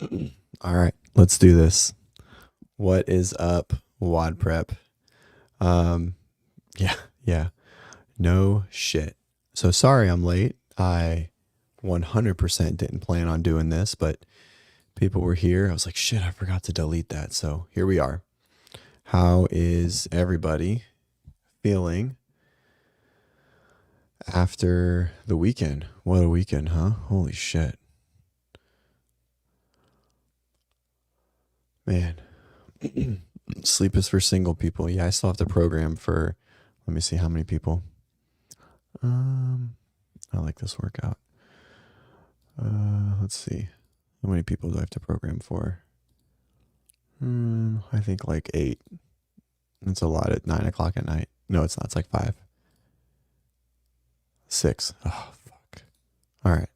All right, let's do this. What is up, Wad Prep? Um, yeah, yeah, no shit. So sorry I'm late. I 100% didn't plan on doing this, but people were here. I was like, shit, I forgot to delete that. So here we are. How is everybody feeling after the weekend? What a weekend, huh? Holy shit. Man, sleep is for single people. Yeah, I still have to program for, let me see how many people. Um, I like this workout. Let's see. How many people do I have to program for? I think like 8. It's a lot at 9 o'clock at night. No, it's not. It's like 5. 6. Oh, fuck. All right.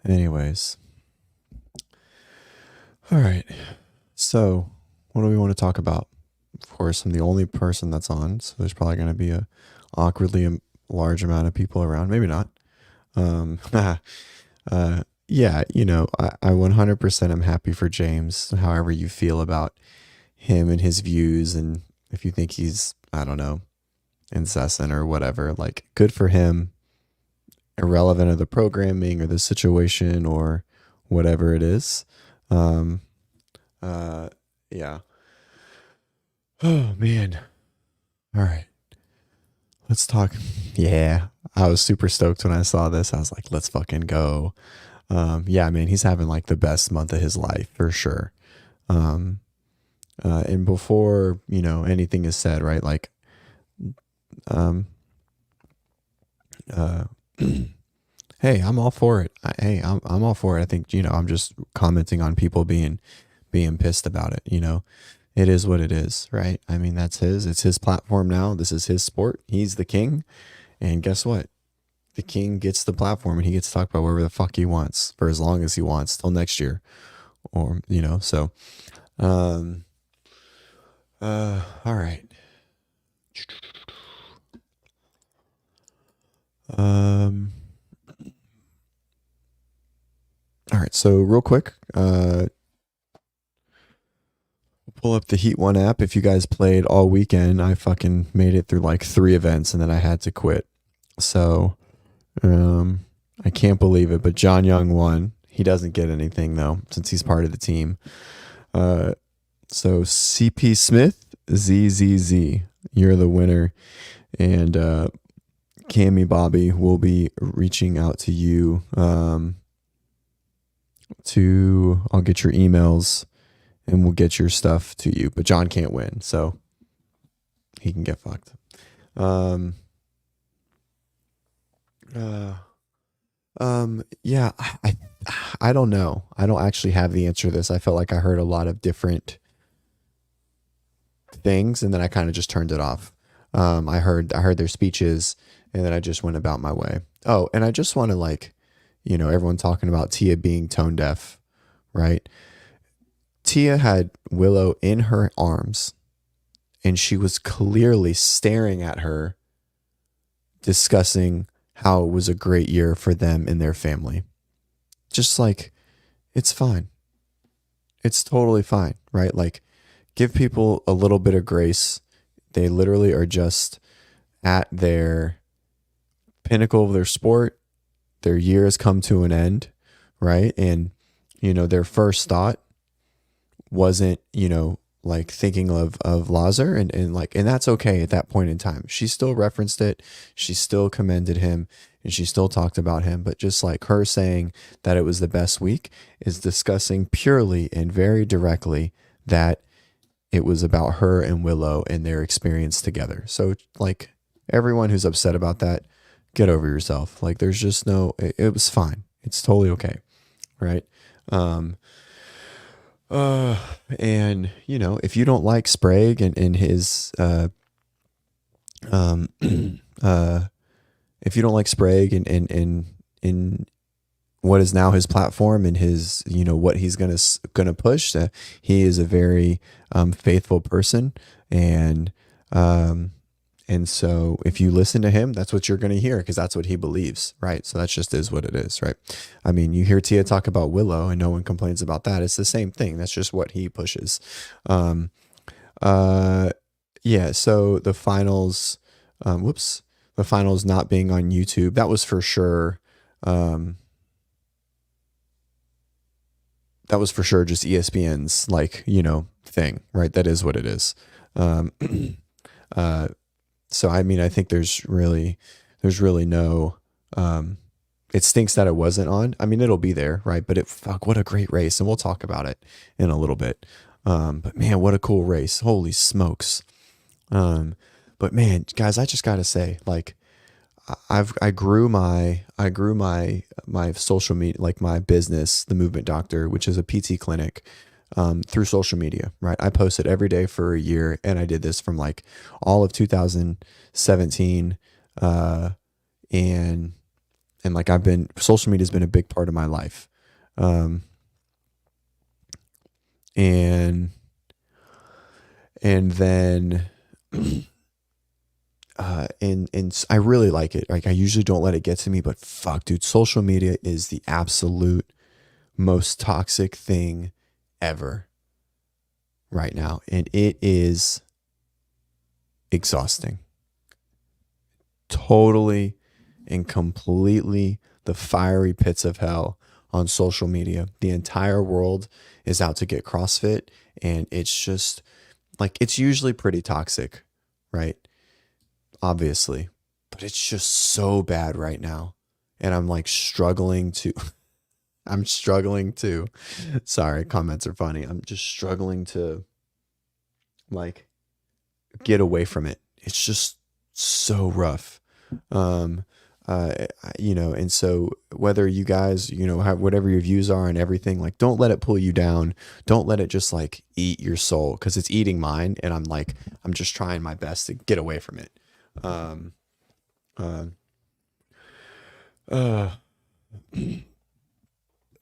Anyways. All right. So, what do we want to talk about? Of course, I'm the only person that's on, so there's probably going to be a awkwardly large amount of people around. Maybe not. Yeah, I 100% am happy for James, however you feel about him and his views. And if you think he's, I don't know, incessant or whatever, like good for him, irrelevant of the programming or the situation or whatever it is. Um, yeah. Oh, man. All right. Let's talk. Yeah. I was super stoked when I saw this. I was like, let's fucking go. Yeah, man, he's having like the best month of his life for sure. Um, and before, anything is said, right? Like, um, uh, hey, I'm all for it. I'm all for it. I think, I'm just commenting on people being pissed about it. It is what it is, right? I mean, it's his platform now. This is his sport. He's the king. And guess what? The king gets the platform and he gets to talk about whatever the fuck he wants for as long as he wants till next year. Or, so, um, all right. All right. So real quick, pull up the Heat One app. If you guys played all weekend, I fucking made it through like 3 events and then I had to quit. So, I can't believe it, but John Young won. He doesn't get anything though, since he's part of the team. So CP Smith, ZZZ, you're the winner. And, Cammy Bobby will be reaching out to you, I'll get your emails and we'll get your stuff to you, but John can't win. So he can get fucked. Yeah, I don't know. I don't actually have the answer to this. I felt like I heard a lot of different things and then I kind of just turned it off. I heard their speeches and then I just went about my way. Oh, and I just want to everyone talking about Tia being tone deaf, right? Tia had Willow in her arms and she was clearly staring at her, discussing how it was a great year for them and their family. Just like, it's fine. It's totally fine, right? Like, give people a little bit of grace. They literally are just at their pinnacle of their sport. Their year has come to an end, right? And, their first thought wasn't, like thinking of Lazar and that's okay at that point in time. She still referenced it. She still commended him and she still talked about him. But just like her saying that it was the best week is discussing purely and very directly that it was about her and Willow and their experience together. So like everyone who's upset about that, get over yourself. Like there's just it was fine. It's totally okay. Right. And if you don't like Sprague and his, if you don't like Sprague and what is now his platform and his, what he's gonna push, he is a very faithful person, and And so if you listen to him, that's what you're going to hear because that's what he believes, right? So that just is what it is, right? I mean, you hear Tia talk about Willow and no one complains about that. It's the same thing. That's just what he pushes. Um, yeah, so the finals, the finals not being on YouTube, that was for sure. That was for sure just ESPN's like, thing, right? That is what it is. Um, so I mean, I think there's really no, it stinks that it wasn't on. I mean, it'll be there, right? But fuck, what a great race. And we'll talk about it in a little bit. But man, what a cool race. Holy smokes. But man, guys, I just got to say, like, I grew my social media, like my business, The Movement Doctor, which is a PT clinic, through social media, right? I posted every day for a year, and I did this from like all of 2017. And like social media has been a big part of my life. And then, and I really like it. Like I usually don't let it get to me, but fuck, dude, social media is the absolute most toxic thing ever right now. And it is exhausting. Totally and completely the fiery pits of hell on social media. The entire world is out to get CrossFit, and it's just like, it's usually pretty toxic, right? Obviously, but it's just so bad right now. And I'm like struggling to, sorry, comments are funny. I'm just struggling to like get away from it. It's just so rough. And so whether you guys, have whatever your views are and everything, like, don't let it pull you down. Don't let it just like eat your soul, because it's eating mine. And I'm just trying my best to get away from it.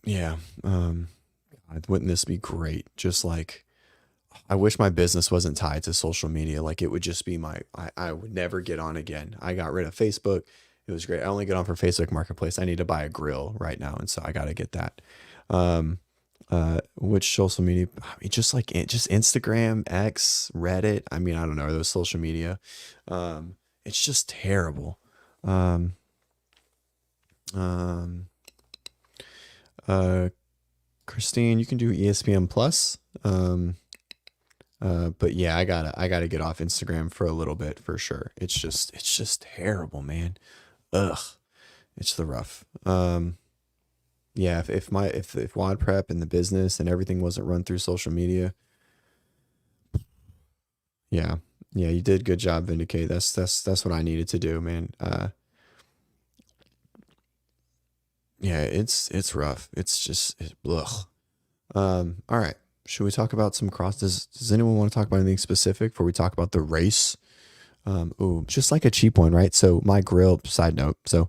Yeah. God, wouldn't this be great? Just like, I wish my business wasn't tied to social media. Like it would just be I would never get on again. I got rid of Facebook. It was great. I only get on for Facebook Marketplace. I need to buy a grill right now. And so I got to get that. Which social media, I mean, just Instagram, X, Reddit. I mean, I don't know, those social media. It's just terrible. Christine, you can do ESPN Plus. But yeah, I gotta get off Instagram for a little bit for sure. It's just terrible, man. Ugh, it's the rough. Yeah, if WOD Prep and the business and everything wasn't run through social media, yeah, you did good job, Vindicate. That's what I needed to do, man. Yeah, it's rough. It's just ugh. All right. Should we talk about some does anyone want to talk about anything specific before we talk about the race? Just like a cheap one, right? So my grill, side note. So,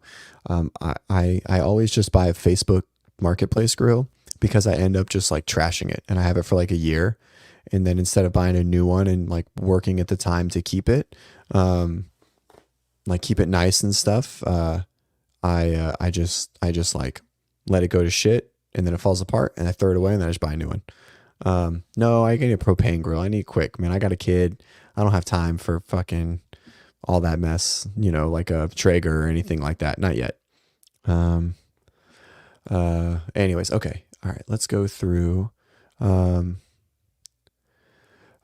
I always just buy a Facebook Marketplace grill because I end up just like trashing it, and I have it for like a year. And then instead of buying a new one and like working at the time to keep it, like keep it nice and stuff, I just like let it go to shit, and then it falls apart, and I throw it away, and then I just buy a new one. No, I get a propane grill. I need quick, man. I got a kid. I don't have time for fucking all that mess, like a Traeger or anything like that. Not yet. Anyways, okay. All right, let's go through. We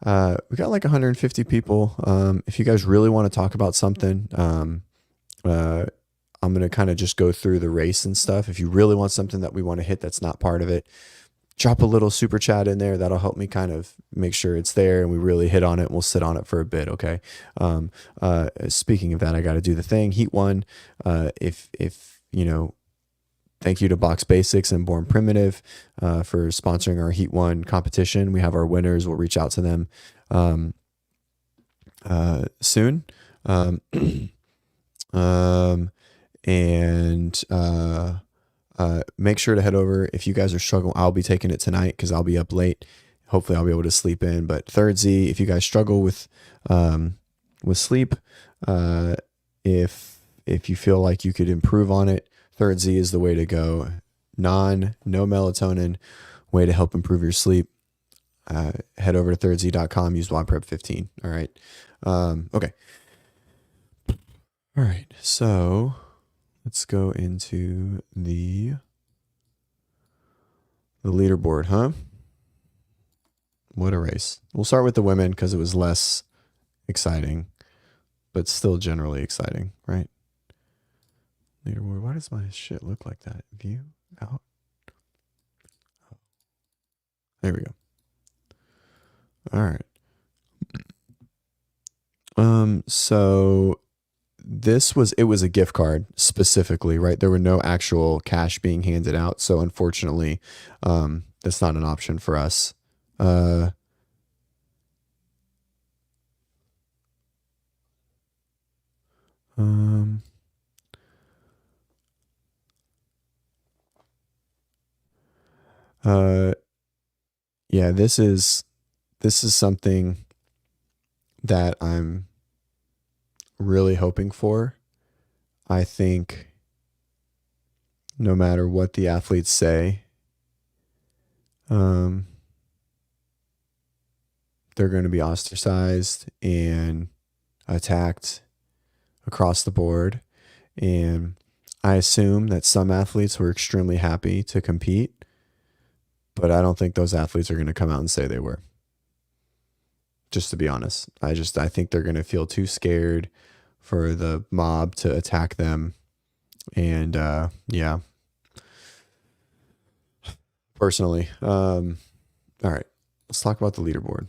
got like 150 people. If you guys really want to talk about something, I'm going to kind of just go through the race and stuff. If you really want something that we want to hit that's not part of it, drop a little super chat in there. That'll help me kind of make sure it's there and we really hit on it. We'll sit on it for a bit. Okay. Speaking of that, I got to do the thing. Heat one. If thank you to Box Basics and Born Primitive, for sponsoring our Heat one competition. We have our winners. We'll reach out to them, soon. Make sure to head over if you guys are struggling. I'll be taking it tonight because I'll be up late. Hopefully I'll be able to sleep in. But Third Z, if you guys struggle with with sleep. Uh, if you feel like you could improve on it, third Z is the way to go. No melatonin, way to help improve your sleep. Head over to thirdz.com, use WODPrep15. All right. Okay. All right. So let's go into the leaderboard, huh? What a race. We'll start with the women because it was less exciting, but still generally exciting, right? Leaderboard. Why does my shit look like that? View out. There we go. All right. So it was a gift card specifically, right? There were no actual cash being handed out. So unfortunately, that's not an option for us. Yeah, this is something that I'm really hoping for. I think no matter what the athletes say, they're going to be ostracized and attacked across the board. And I assume that some athletes were extremely happy to compete, but I don't think those athletes are going to come out and say they were. Just to be honest, I think they're going to feel too scared for the mob to attack them. And yeah, personally, all right, let's talk about the leaderboard.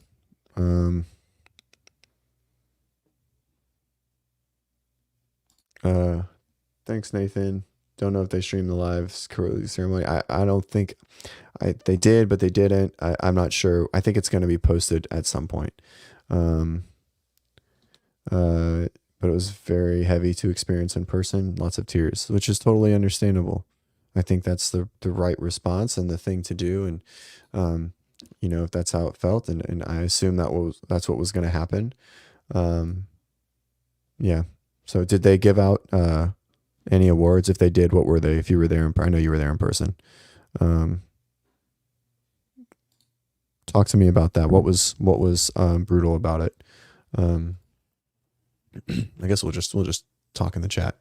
Thanks, Nathan. Don't know if they streamed the live ceremony. I don't think they did, but they didn't. I'm not sure. I think it's going to be posted at some point. But it was very heavy to experience in person. Lots of tears, which is totally understandable. I think that's the right response and the thing to do. And, if that's how it felt, and I assume that's what was going to happen. Yeah. So did they give out, any awards? If they did, what were they? If you were there, I know you were there in person. Talk to me about that. What was brutal about it? I guess we'll just talk in the chat.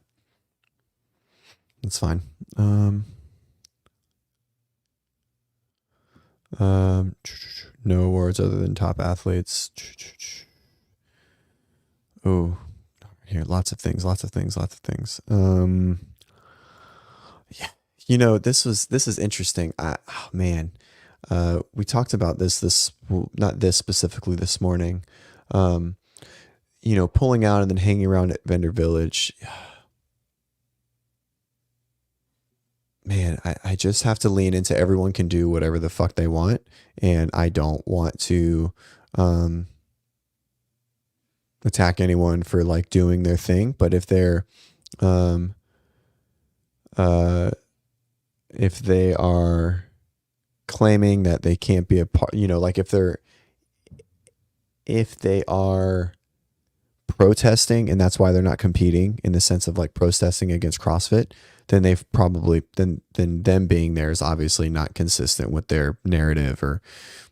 That's fine. No awards other than top athletes. Oh, here, lots of things. Yeah, this is interesting. Man, we talked about not this specifically this morning. Pulling out and then hanging around at Vendor Village. Man, I just have to lean into everyone can do whatever the fuck they want, and I don't want to attack anyone for like doing their thing. But if they are claiming that they can't be a part, like if they are protesting and that's why they're not competing in the sense of like protesting against CrossFit, then they've probably then them being there is obviously not consistent with their narrative or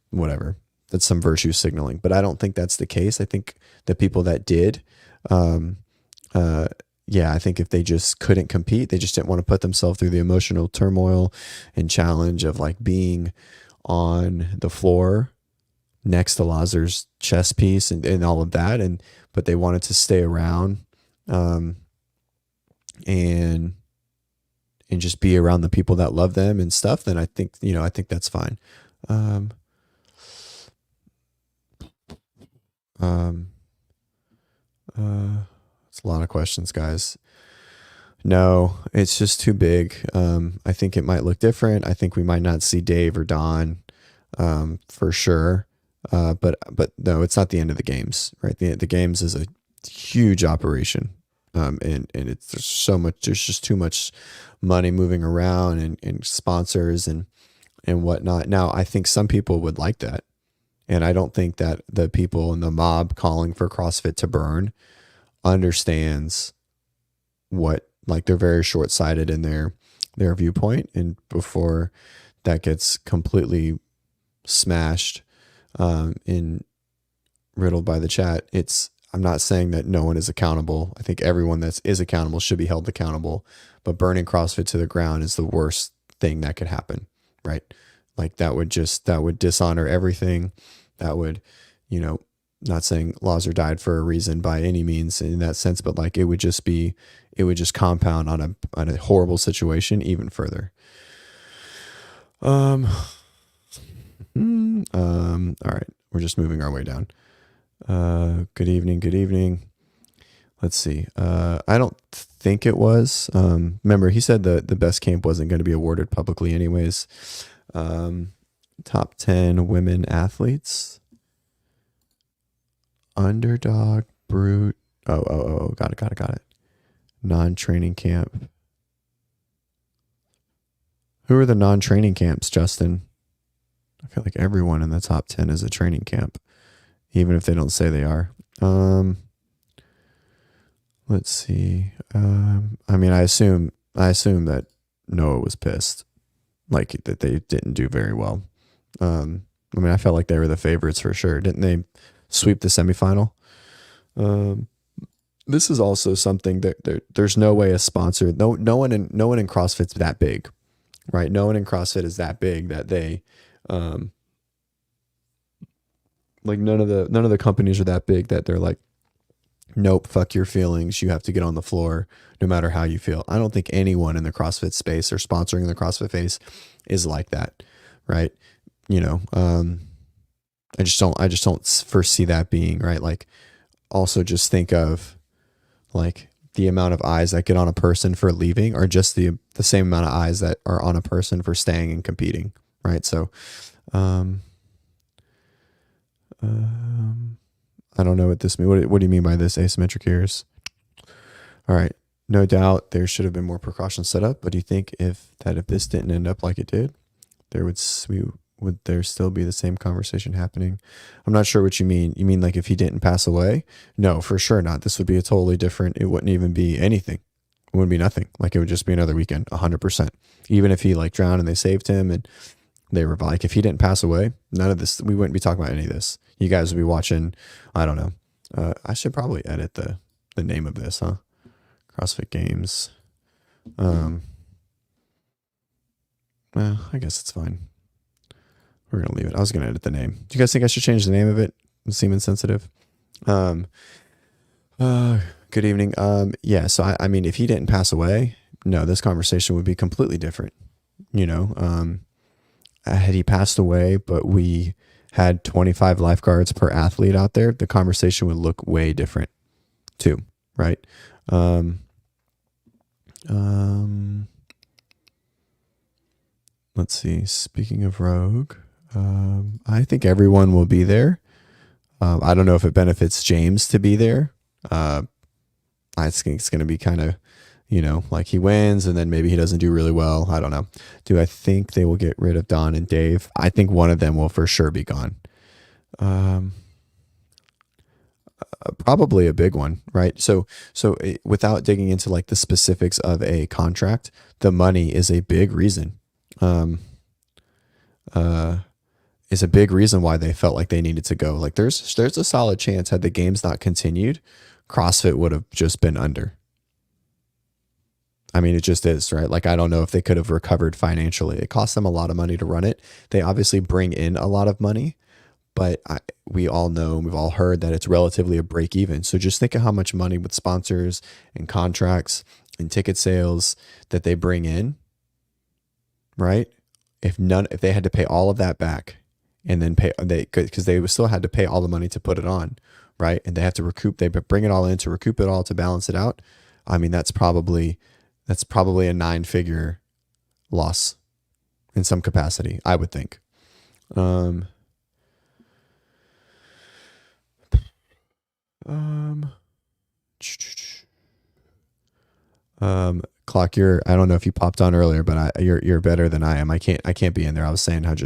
whatever. That's some virtue signaling, but I don't think that's the case. I think the people that did, I think if they just couldn't compete, they just didn't want to put themselves through the emotional turmoil and challenge of like being on the floor next to Lazar's chess piece and all of that. But they wanted to stay around, and just be around the people that love them and stuff. Then I think that's fine. It's a lot of questions, guys. No, it's just too big. I think it might look different. I think we might not see Dave or Don, for sure. But no, it's not the end of the games, right? The games is a huge operation. And there's just too much money moving around and sponsors and whatnot. Now, I think some people would like that. And I don't think that the people in the mob calling for CrossFit to burn understands what, like, they're very short-sighted in their viewpoint. And before that gets completely smashed in riddled by the chat, I'm not saying that no one is accountable. I think everyone that is accountable should be held accountable, but burning CrossFit to the ground is the worst thing that could happen, right? Like that would dishonor everything. That would, not saying laws are died for a reason by any means in that sense, but like it would just compound on a horrible situation even further. All right, we're just moving our way down. Good evening. Let's see. I don't think it was. Remember, he said the best camp wasn't going to be awarded publicly anyways. Top 10 women athletes. Underdog, brute. Oh, got it. Non-training camp. Who are the non-training camps, Justin? I feel like everyone in the top 10 is a training camp, even if they don't say they are. Let's see. I assume that Noah was pissed, like that they didn't do very well. I felt like they were the favorites for sure. Didn't they sweep the semifinal? This is also something that there's no way a sponsor, no one in CrossFit's that big, right? No one in CrossFit is that big that they, like none of the companies are that big that they're like, nope, fuck your feelings. You have to get on the floor no matter how you feel. I don't think anyone in the CrossFit space or sponsoring the CrossFit space is like that, right? I just don't foresee that being right. Like, also just think of like the amount of eyes that get on a person for leaving are just the same amount of eyes that are on a person for staying and competing, right? So, I don't know what this means. What do you mean by this? Asymmetric ears. All right. No doubt there should have been more precautions set up, but do you think if this didn't end up like it did, would there still be the same conversation happening? I'm not sure what you mean. You mean like if he didn't pass away? No, for sure not. This would be a totally different, it wouldn't even be anything. It wouldn't be nothing. Like it would just be another weekend, 100%. Even if he like drowned and they saved him and they were like, if he didn't pass away, none of this, we wouldn't be talking about any of this. You guys would be watching, I don't know. I should probably edit the name of this, huh? CrossFit Games. Well, I guess it's fine. We're going to leave it. I was going to edit the name. Do you guys think I should change the name of it? It seems insensitive. Good evening. Yeah, so I mean, if he didn't pass away, no, this conversation would be completely different. Had he passed away, but we had 25 lifeguards per athlete out there, the conversation would look way different too, right? Let's see. Speaking of Rogue, I think everyone will be there. I don't know if it benefits James to be there. I think it's going to be kind of, like he wins and then maybe he doesn't do really well. I don't know. Do I think they will get rid of Don and Dave? I think one of them will for sure be gone. Probably a big one, right? So without digging into like the specifics of a contract, the money is a big reason. Is a big reason why they felt like they needed to go. Like there's a solid chance had the games not continued, CrossFit would have just been under. I mean, it just is, right? Like, I don't know if they could have recovered financially. It costs them a lot of money to run it. They obviously bring in a lot of money, but we all know, we've all heard that it's relatively a break even. So just think of how much money with sponsors and contracts and ticket sales that they bring in, right? If they had to pay all of that back and then because they still had to pay all the money to put it on, right? And they have to they bring it all in to recoup it all to balance it out. I mean, that's probably a 9-figure loss in some capacity, I would think. Clock, I don't know if you popped on earlier, but you're better than I am. I can't be in there. I was saying how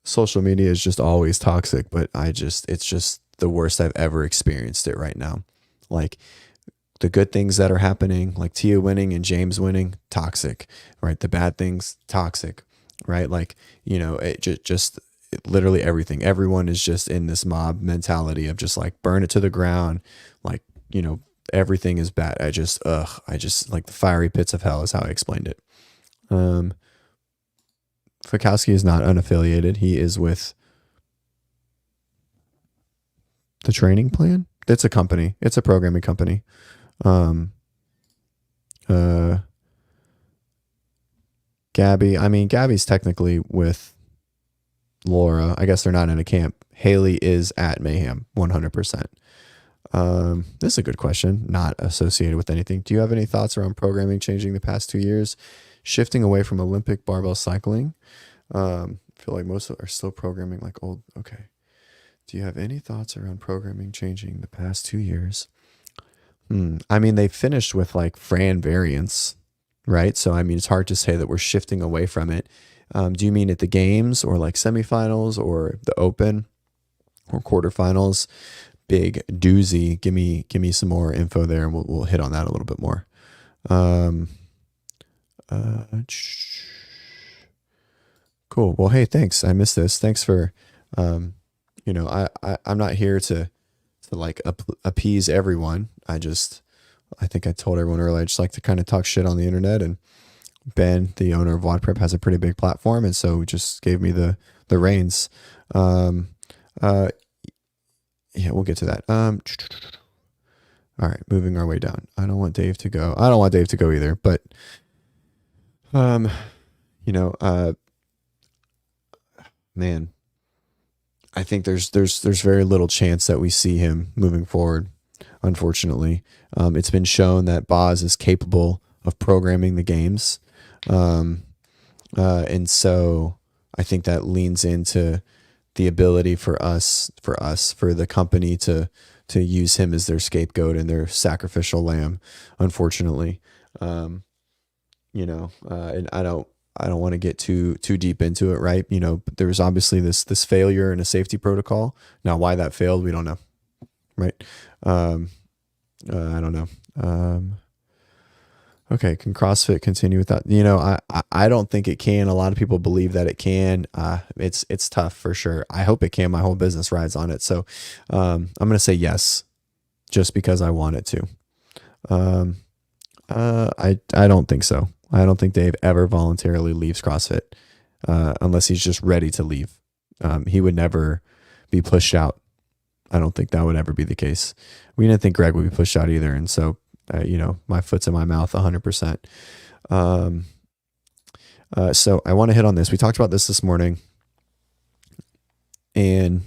social media is just always toxic, but it's just the worst I've ever experienced it right now. Like the good things that are happening, like Tia winning and James winning, toxic, right? The bad things, toxic, right? Like, it just literally everything. Everyone is just in this mob mentality of just like burn it to the ground. Like, everything is bad. I just like the fiery pits of hell is how I explained it. Fikowski is not unaffiliated. He is with the Training Plan. It's a company. It's a programming company. Gabby's technically with Laura. I guess they're not in a camp. Haley is at Mayhem 100%. This is a good question, not associated with anything. Do you have any thoughts around programming changing the past 2 years, shifting away from Olympic barbell cycling? I feel like most are still programming like old. Okay. Do you have any thoughts around programming changing the past 2 years? They finished with like Fran variants, right? So, it's hard to say that we're shifting away from it. Do you mean at the games or like semifinals or the open or quarterfinals? Big doozy. Give me some more info there and we'll hit on that a little bit more. Cool. Well, hey, thanks. I missed this. Thanks for, I'm not here to like appease everyone. I think I told everyone earlier, I just like to kind of talk shit on the internet, and Ben, the owner of WOD Prep, has a pretty big platform. And so just gave me the reins. Yeah, we'll get to that. All right, moving our way down. I don't want Dave to go. I don't want Dave to go either, but, man, I think there's very little chance that we see him moving forward. Unfortunately, it's been shown that Boz is capable of programming the games. And so I think that leans into the ability for the company to use him as their scapegoat and their sacrificial lamb, unfortunately. And I don't want to get too deep into it, right? But there was obviously this failure in a safety protocol. Now, why that failed, we don't know, right? I don't know. Okay, can CrossFit continue with that? I don't think it can. A lot of people believe that it can. It's tough for sure. I hope it can. My whole business rides on it. So I'm going to say yes, just because I want it to. I don't think so. I don't think Dave ever voluntarily leaves CrossFit unless he's just ready to leave. He would never be pushed out. I don't think that would ever be the case. We didn't think Greg would be pushed out either. And so, my foot's in my mouth 100%. So I want to hit on this. We talked about this morning, and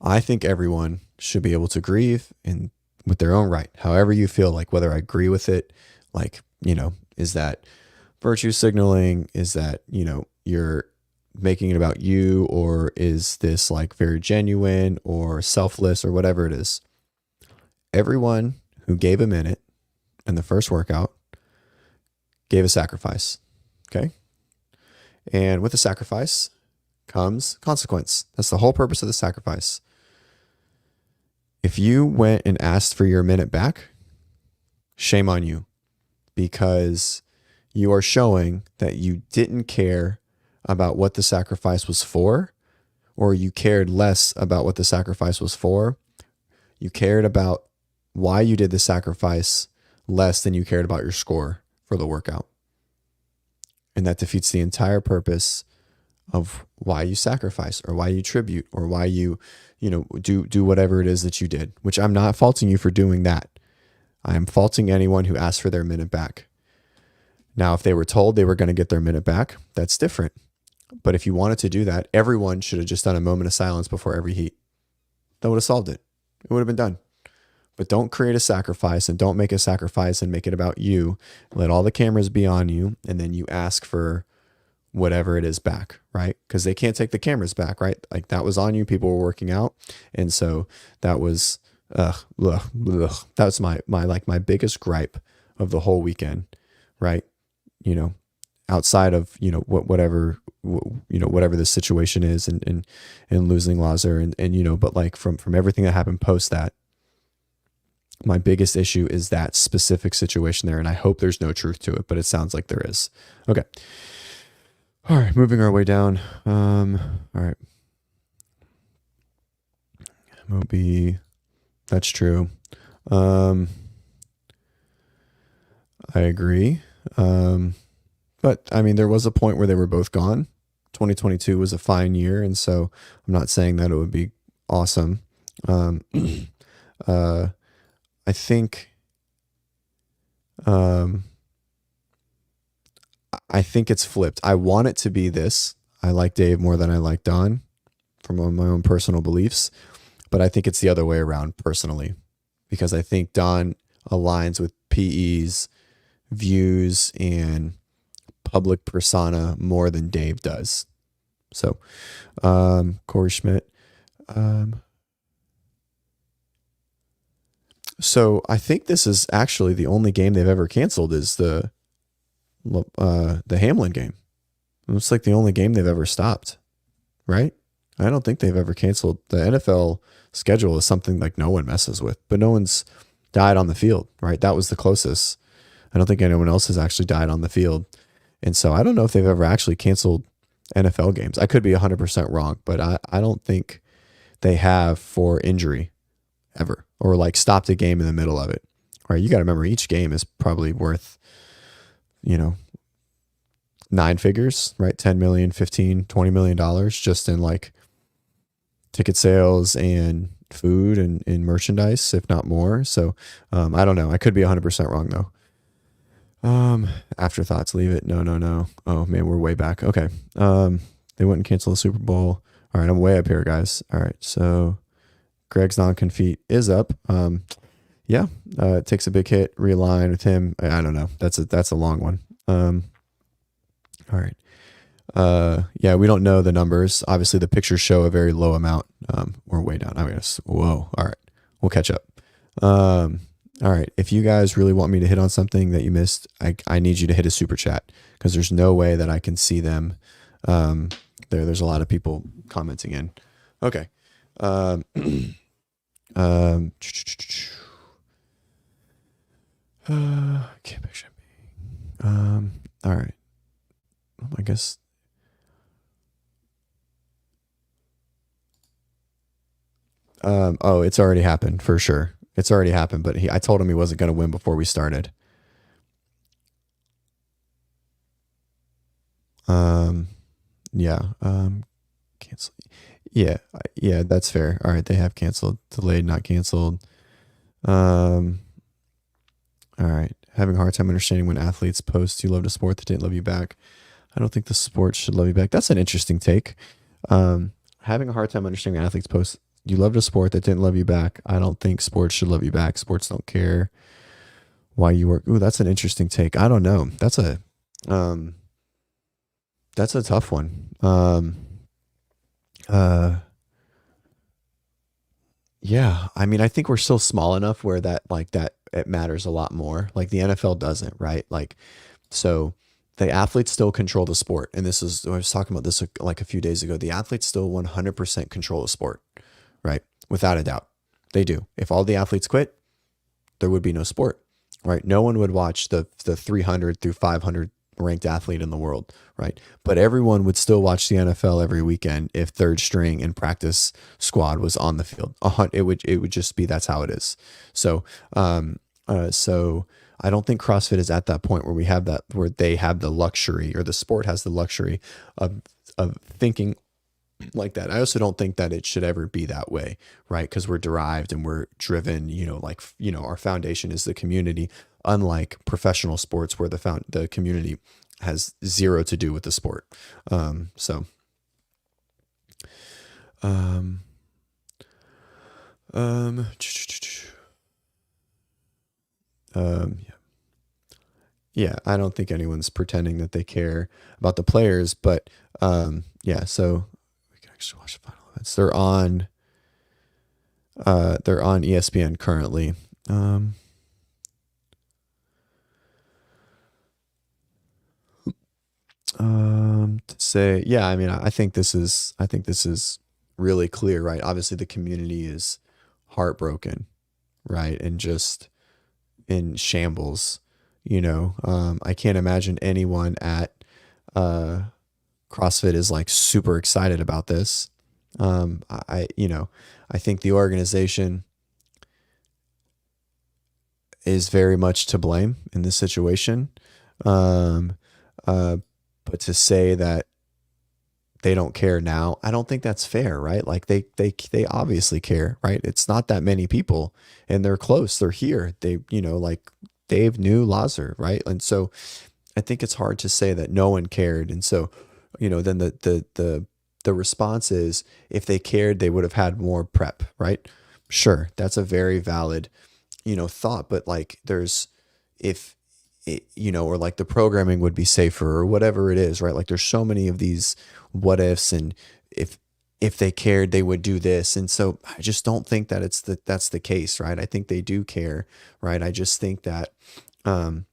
I think everyone should be able to grieve in with their own right, however you feel, like whether I agree with it, like, is that virtue signaling? Is that, you're making it about you, or is this like very genuine or selfless or whatever it is? Everyone who gave a minute in the first workout gave a sacrifice. Okay. And with the sacrifice comes consequence. That's the whole purpose of the sacrifice. If you went and asked for your minute back, shame on you, because you are showing that you didn't care about what the sacrifice was for, or you cared less about what the sacrifice was for. You cared about why you did the sacrifice less than you cared about your score for the workout. And that defeats the entire purpose of why you sacrifice, or why you tribute, or why you do whatever it is that you did, which I'm not faulting you for doing that. I am faulting anyone who asked for their minute back. Now, if they were told they were going to get their minute back, that's different. But if you wanted to do that, everyone should have just done a moment of silence before every heat. That would have solved it. It would have been done. But don't create a sacrifice, and don't make a sacrifice and make it about you. Let all the cameras be on you, and then you ask for whatever it is back, right? Because they can't take the cameras back, right? Like, that was on you. People were working out. And so that was, that's my biggest gripe of the whole weekend, right? outside of, whatever the situation is, and losing Lazar, but like from everything that happened post that, my biggest issue is that specific situation there. And I hope there's no truth to it, but it sounds like there is. Okay. All right. Moving our way down. All right. Moby. That's true. I agree. But I mean, there was a point where they were both gone. 2022 was a fine year. And so I'm not saying that it would be awesome. I think, I think it's flipped. I want it to be this. I like Dave more than I like Don from my own personal beliefs, but I think it's the other way around personally, because I think Don aligns with PE's views and public persona more than Dave does. So, Corey Schmidt. So I think this is actually the only game they've ever canceled is the Hamlin game. It's like the only game they've ever stopped, right? I don't think they've ever canceled. The NFL schedule is something like no one messes with, but no one's died on the field, right? That was the closest. I don't think anyone else has actually died on the field. And so I don't know if they've ever actually canceled NFL games. I could be 100% wrong, but I don't think they have for injury ever, or like stopped a game in the middle of it. Right? You got to remember each game is probably worth, 9 figures, right? 10 million, 15, $20 million just in like ticket sales and food and merchandise, if not more. So I don't know. I could be 100% wrong though. Afterthoughts, leave it. No. Oh man, we're way back. Okay. They wouldn't cancel the Super Bowl. All right. I'm way up here, guys. All right. So Greg's non-compete is up. It takes a big hit, realign with him. I don't know. That's a long one. All right. We don't know the numbers. Obviously the pictures show a very low amount. We're way down. I guess. Whoa. All right. We'll catch up. All right. If you guys really want me to hit on something that you missed, I need you to hit a super chat, because there's no way that I can see them. There's a lot of people commenting in. Okay. Can't picture me. All right. Well, I guess. It's already happened for sure. It's already happened, but I told him he wasn't going to win before we started. Cancel. Yeah, that's fair. All right. They have canceled, delayed, not canceled. All right. Having a hard time understanding when athletes post, you loved a sport that didn't love you back. I don't think the sport should love you back. That's an interesting take. Having a hard time understanding when athletes post, you loved a sport that didn't love you back. I don't think sports should love you back. Sports don't care why you work. Ooh, that's an interesting take. I don't know. That's a tough one. I mean, I think we're still small enough where that it matters a lot more. Like the NFL doesn't, right? Like, so the athletes still control the sport. And I was talking about this like a few days ago. The athletes still 100% control the sport, right? Without a doubt. They do. If all the athletes quit, there would be no sport, right? No one would watch the 300 through 500 ranked athlete in the world, right? But everyone would still watch the NFL every weekend if third string and practice squad was on the field. It would just be, that's how it is. So so I don't think CrossFit is at that point where they have the luxury, or the sport has the luxury of thinking like that. I also don't think that it should ever be that way, right? Because we're derived and we're driven, our foundation is the community, unlike professional sports where the community has zero to do with the sport. I don't think anyone's pretending that they care about the players, but so we can actually watch the final events. They're on ESPN currently. To say, yeah, I mean, I think this is really clear, right? Obviously, the community is heartbroken, right, and just in shambles. I can't imagine anyone at uh, CrossFit is like super excited about this. I think the organization is very much to blame in this situation. Um, uh, but to say that they don't care now, I don't think that's fair, right? Like they obviously care, right? It's not that many people, and they're close. They're here. Like Dave knew Lazar, right? And so I think it's hard to say that no one cared. And so, then the response is, if they cared, they would have had more prep, right? Sure, that's a very valid, thought. But like, if or like the programming would be safer or whatever it is, right? Like, there's so many of these what ifs, and if they cared, they would do this. And so I just don't think that that's the case, right? I think they do care, right? I just think that, um,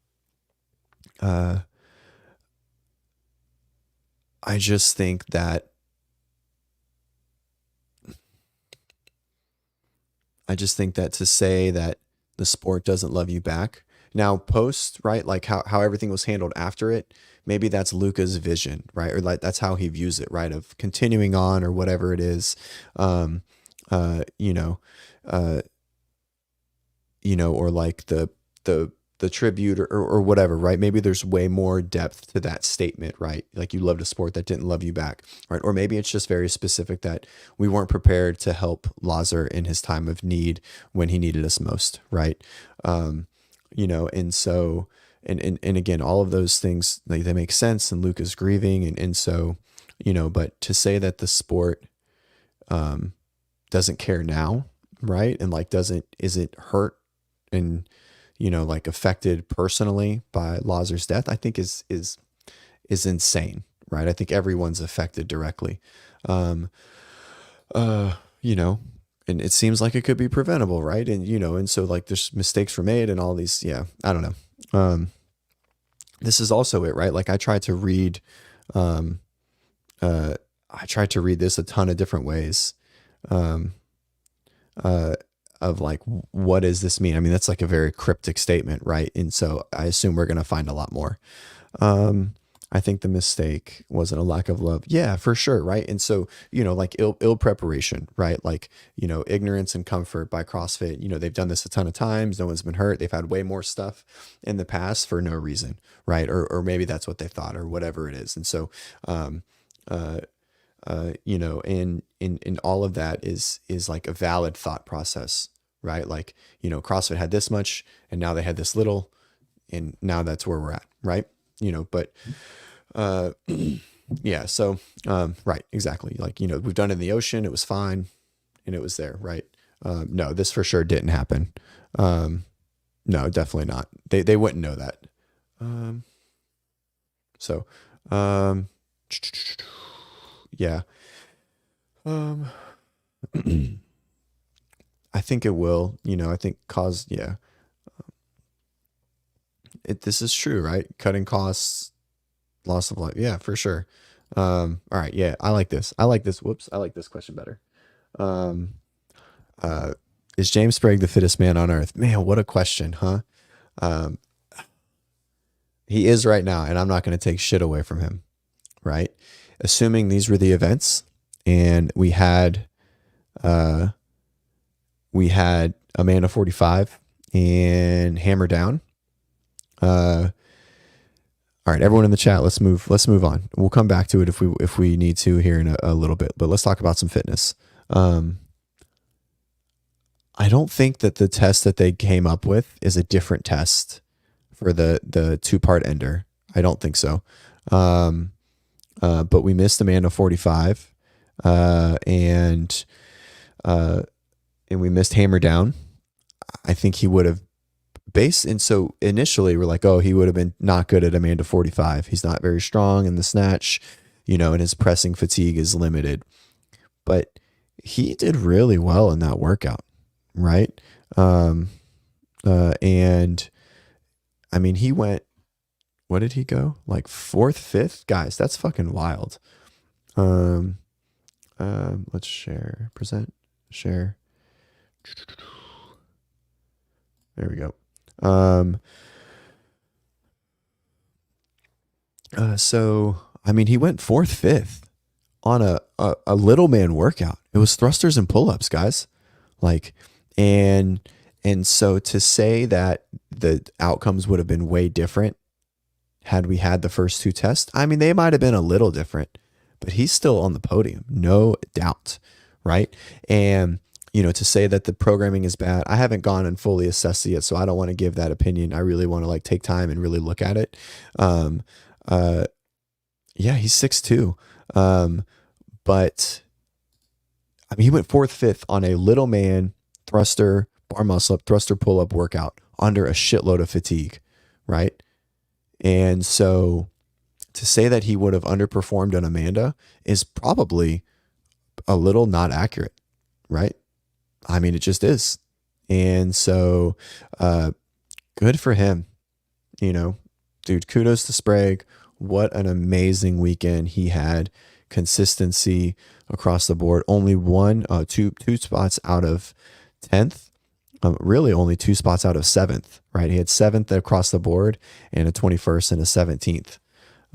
uh, I just think that to say that the sport doesn't love you back now, post, right, like how everything was handled after it, maybe that's Luca's vision, right, or like that's how he views it, right, of continuing on or whatever it is. um uh you know uh or like the tribute, or whatever, right? Maybe there's way more depth to that statement, right? Like, you loved a sport that didn't love you back, right? Or maybe it's just very specific that we weren't prepared to help Lazar in his time of need when he needed us most, right? Um, and so, and again, all of those things, like, they make sense, and Luke is grieving, and so, but to say that the sport um, doesn't care now, right? And like isn't hurt and like affected personally by Lazar's death, I think is insane, right? I think everyone's affected directly. Um, uh, you know, and it seems like it could be preventable, right? And and so, like, there's mistakes were made and all these, yeah, I don't know. This is also it, right? Like, um, I tried to read this a ton of different ways. Um, uh, of like, what does this mean? I mean, that's like a very cryptic statement, right? And so I assume we're going to find a lot more. Um, I think the mistake wasn't a lack of love. Yeah, for sure, right? And so, like, ill preparation, right? Like, ignorance and comfort by CrossFit. They've done this a ton of times. No one's been hurt. They've had way more stuff in the past for no reason, right? Or maybe that's what they thought, or whatever it is. And so, um, uh, and all of that is like a valid thought process, right? Like, CrossFit had this much, and now they had this little, and now that's where we're at, right? But uh, yeah, so right, exactly. Like, we've done it in the ocean, it was fine, and it was there, right? No, this for sure didn't happen. Um, no, definitely not. They wouldn't know that. Um, so, um, yeah. Um, I think it will, I think cause, yeah, this is true, right? Cutting costs, loss of life. Yeah, for sure. All right. Yeah. I like this. I like this. Whoops. I like this question better. Um, uh, is James Sprague the fittest man on earth? Man, what a question, huh? Um, he is right now, and I'm not going to take shit away from him, right? Assuming these were the events, and uh, we had Amanda 45 and Hammer Down. All right, everyone in the chat, let's move on. We'll come back to it if we need to here in a little bit, but let's talk about some fitness. I don't think that the test that they came up with is a different test for the two-part ender. I don't think so. But we missed Amanda 45, and we missed Hammer Down. I think he would have and so initially we're like, oh, he would have been not good at Amanda 45. He's not very strong in the snatch, and his pressing fatigue is limited. But he did really well in that workout, right? And I mean, he went what did he go? Like fourth, fifth? Guys, that's fucking wild. Um, let's share. There we go. So I mean, he went fourth, fifth on a little man workout. It was thrusters and pull-ups, guys. Like, and so to say that the outcomes would have been way different had we had the first two tests, I mean, they might have been a little different, but he's still on the podium, no doubt, right? And to say that the programming is bad, I haven't gone and fully assessed it yet, so I don't want to give that opinion. I really want to like take time and really look at it. Yeah, he's 6'2", but I mean, he went fourth, fifth on a little man thruster, bar muscle up, thruster pull up workout under a shitload of fatigue, right? And so to say that he would have underperformed on Amanda is probably a little not accurate, right? I mean, it just is. And so good for him, dude, kudos to Sprague. What an amazing weekend he had. Consistency across the board. Only two spots out of 10th. Really only 2 spots out of 7th, right? He had 7th across the board and a 21st and a 17th.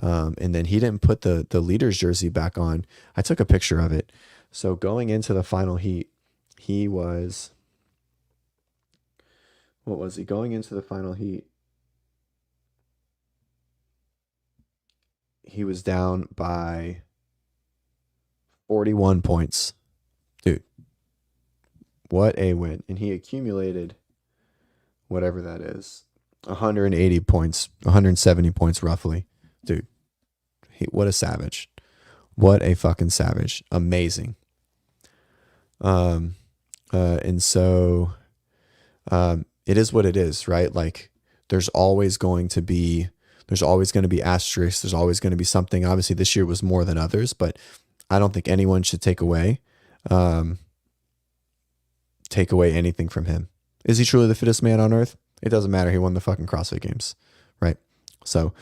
And then he didn't put the leader's jersey back on. I took a picture of it. So going into the final heat, he was, what was he? Going into the final heat, he was down by 41 points. Dude, what a win. And he accumulated whatever that is, 180 points, 170 points roughly. Dude, what a savage. What a fucking savage. Amazing. And so it is what it is, right? Like there's always going to be asterisks. There's always going to be something. Obviously this year was more than others, but I don't think anyone should take away anything from him. Is he truly the fittest man on earth? It doesn't matter. He won the fucking CrossFit Games, right? So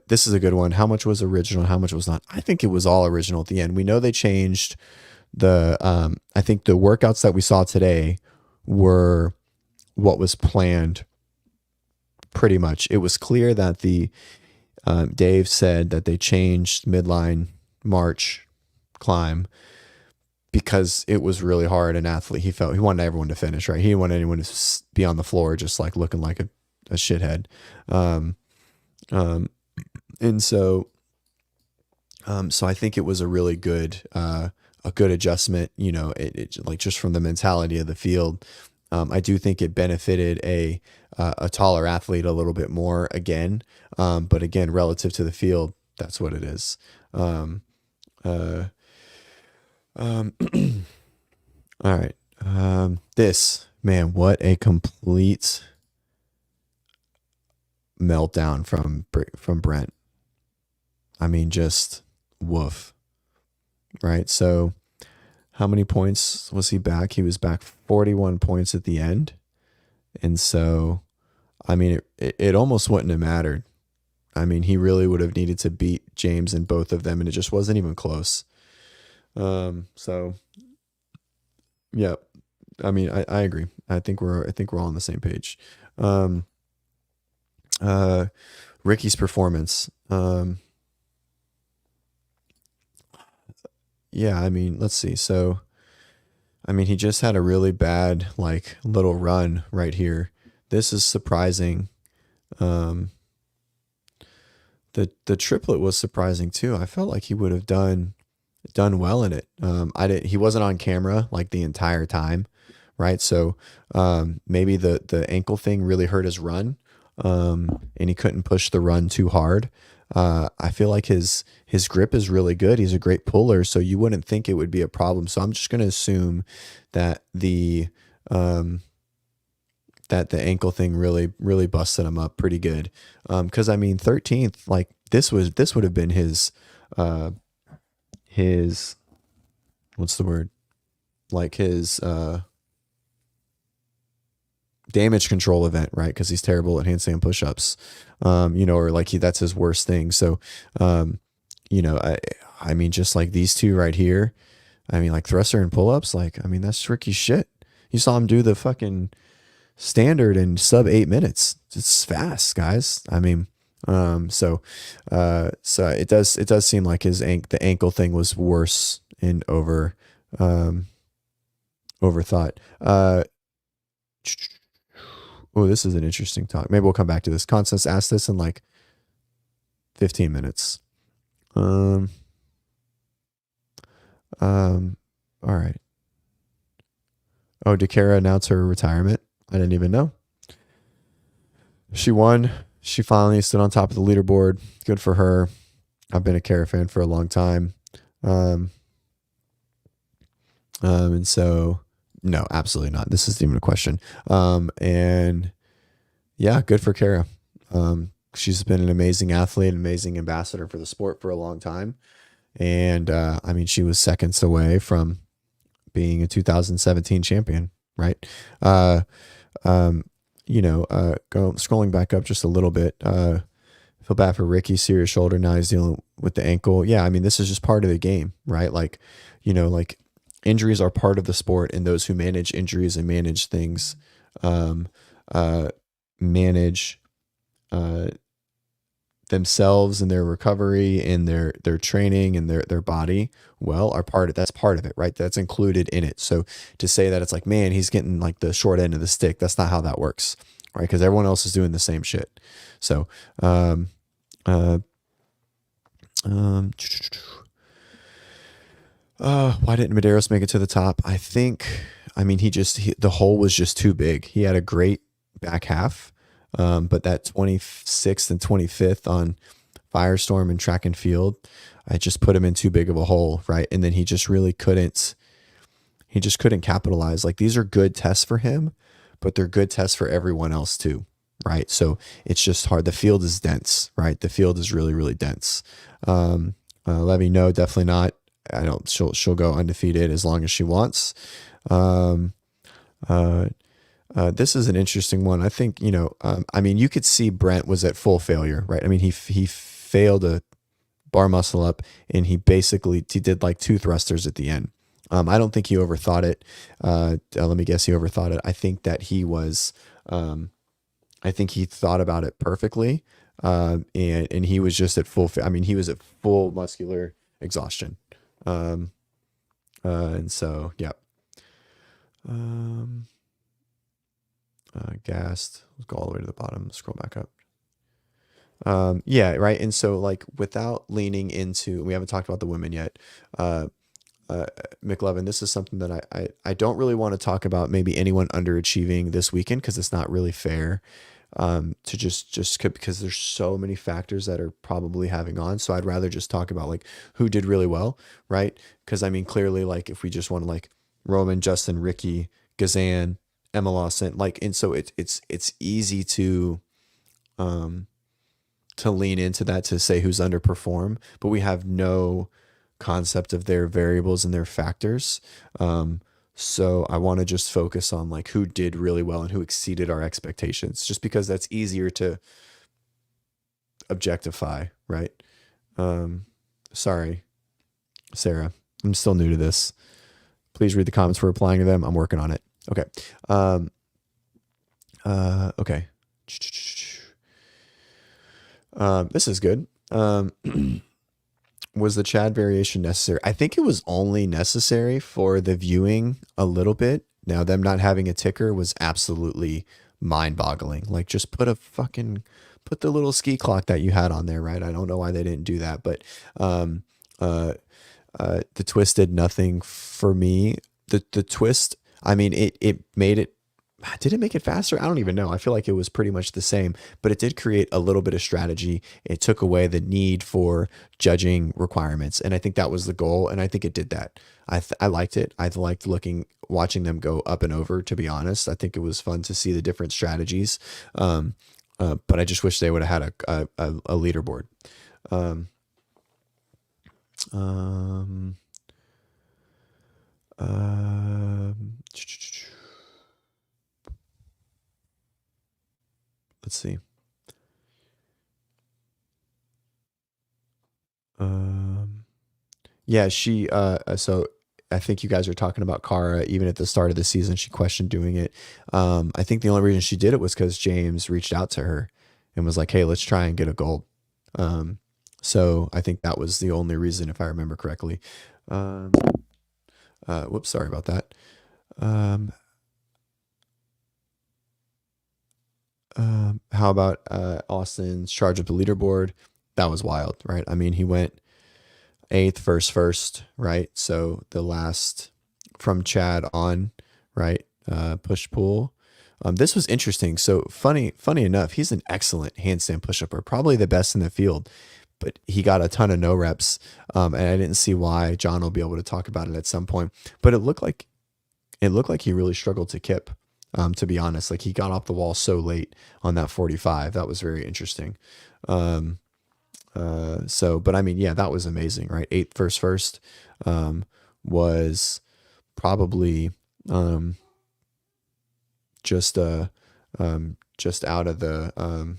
this is a good one. How much was original? How much was not? I think it was all original at the end. We know they changed I think the workouts that we saw today were what was planned pretty much. It was clear that Dave said that they changed midline march climb because it was really hard. An athlete, he wanted everyone to finish, right? He didn't want anyone to be on the floor just like looking like a shithead. And so I think it was a really good adjustment, like just from the mentality of the field. I do think it benefited a taller athlete a little bit more again. But again, relative to the field, that's what it is. All right. This, man, what a complete meltdown from Brent. I mean, just woof. Right. So how many points was he back? He was back 41 points at the end. And so, I mean, it almost wouldn't have mattered. I mean, he really would have needed to beat James in both of them, and it just wasn't even close. So yeah, I mean, I agree. I think we're all on the same page. Ricky's performance. Yeah, I mean, let's see. So, I mean, he just had a really bad, like, little run right here. This is surprising. The triplet was surprising too. I felt like he would have done well in it. He wasn't on camera like the entire time, right? So, maybe the ankle thing really hurt his run. And he couldn't push the run too hard. I feel like his grip is really good. He's a great puller, so you wouldn't think it would be a problem. So I'm just going to assume that the ankle thing really busted him up pretty good. Cause I mean, 13th, like this would have been his, what's the word? Like his, damage control event, right? Because he's terrible at handstand push-ups, or like that's his worst thing. So, I mean, just like these two right here, I mean, like thruster and pull-ups, like, I mean, that's tricky shit. You saw him do the fucking standard in sub 8 minutes. It's fast, guys. I mean, so it does seem like the ankle thing was worse and overthought. Oh, this is an interesting talk. Maybe we'll come back to this. Constance asked this in like 15 minutes. All right. Oh, did Kara announce her retirement? I didn't even know. She won. She finally stood on top of the leaderboard. Good for her. I've been a Kara fan for a long time. And so, no, absolutely not. This isn't even a question. And yeah, good for Kara. She's been an amazing athlete, an amazing ambassador for the sport for a long time. And I mean, she was seconds away from being a 2017 champion, right? Scrolling back up just a little bit, feel bad for Ricky, serious shoulder. Now he's dealing with the ankle. Yeah. I mean, this is just part of the game, right? Like, like injuries are part of the sport, and those who manage injuries and manage things, manage, themselves and their recovery and their training and their body that's part of it, right? That's included in it. So to say that it's like, man, he's getting like the short end of the stick, that's not how that works, right? Because everyone else is doing the same shit. So why didn't Medeiros make it to the top? I mean, the hole was just too big. He had a great back half. But that 26th and 25th on Firestorm and track and field, I just put him in too big of a hole, right? And then he just couldn't capitalize. Like, these are good tests for him, but they're good tests for everyone else too, right? So it's just hard. The field is dense, right? The field is really, really dense. Levy, no, definitely not. She'll go undefeated as long as she wants. This is an interesting one. I think, I mean, you could see Brent was at full failure, right? I mean, he failed a bar muscle up, and he did like 2 thrusters at the end. I don't think he overthought it. Let me guess, he overthought it. I think that I think he thought about it perfectly. And he was just at he was at full muscular exhaustion. And so, yeah. Gassed. Let's go all the way to the bottom. Scroll back up. Yeah, right. And so, like, without leaning into, we haven't talked about the women yet. McLovin, this is something that I don't really want to talk about. Maybe anyone underachieving this weekend, because it's not really fair. To just because there's so many factors that are probably having on. So I'd rather just talk about like who did really well, right? Because I mean, clearly, like if we just want to like Roman, Justin, Ricky, Gazan, Emma Lawson, like, and so it's easy to lean into that, to say who's underperformed, but we have no concept of their variables and their factors. So I want to just focus on like who did really well and who exceeded our expectations, just because that's easier to objectify, right? Sorry, Sarah, I'm still new to this. Please read the comments for replying to them. I'm working on it. Okay. Okay. This is good. Was the Chad variation necessary? I think it was only necessary for the viewing a little bit. Now, them not having a ticker was absolutely mind-boggling. Like, just put the little ski clock that you had on there, right? I don't know why they didn't do that, but the twist did nothing for me. The twist, I mean, it made it. Did it make it faster? I don't even know. I feel like it was pretty much the same, but it did create a little bit of strategy. It took away the need for judging requirements, and I think that was the goal, and I think it did that. I liked it. I liked watching them go up and over, to be honest. I think it was fun to see the different strategies, but I just wish they would have had a leaderboard. Let's see. Yeah, so I think you guys are talking about Cara. Even at the start of the season, she questioned doing it. I think the only reason she did it was because James reached out to her and was like, "Hey, let's try and get a gold." Um, so I think that was the only reason, if I remember correctly. Um, Whoops, sorry about that. Um, how about Austin's charge of the leaderboard? That was wild, right? I mean, he went eighth, first, right? So the last from Chad on, right? Push pull. This was interesting. So funny enough, he's an excellent handstand push-upper, probably the best in the field, but he got a ton of no reps. And I didn't see why. John will be able to talk about it at some point, but it looked like he really struggled to kip. To be honest, like he got off the wall so late on that 45. That was very interesting. Um, but I mean, yeah, that was amazing, right? Eighth, first, was probably, just, just out of the,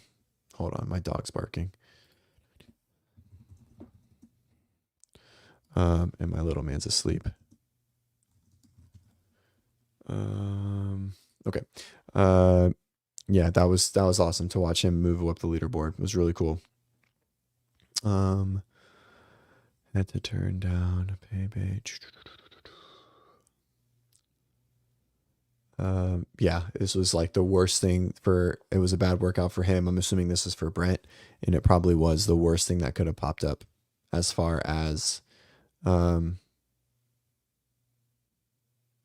hold on, my dog's barking. And my little man's asleep. Okay. Yeah, that was awesome to watch him move up the leaderboard. It was really cool. Had to turn down a pay page. Yeah, this was like the worst thing it was a bad workout for him. I'm assuming this is for Brent, and it probably was the worst thing that could have popped up as far as, um,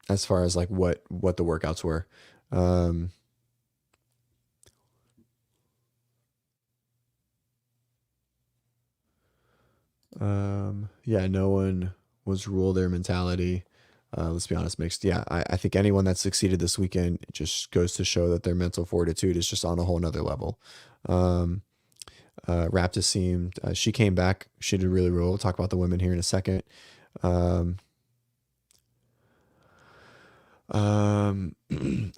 like what the workouts were. Um, yeah, no one was rule their mentality. Let's be honest, mixed. Yeah, I think anyone that succeeded this weekend, it just goes to show that their mental fortitude is just on a whole nother level. Um, Raptor seemed, she came back. She did really well. We'll talk about the women here in a second. Um,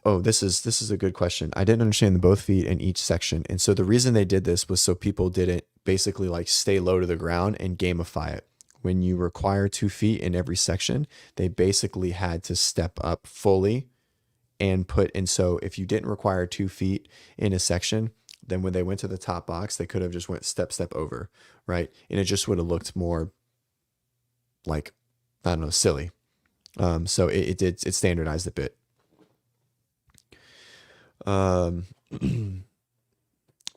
oh, this is a good question. I didn't understand the both feet in each section. And so the reason they did this was so people didn't basically like stay low to the ground and gamify it. When you require 2 feet in every section, they basically had to step up fully and so if you didn't require 2 feet in a section, then when they went to the top box, they could have just went step over, right? And it just would have looked more like, I don't know, silly. So it standardized a bit.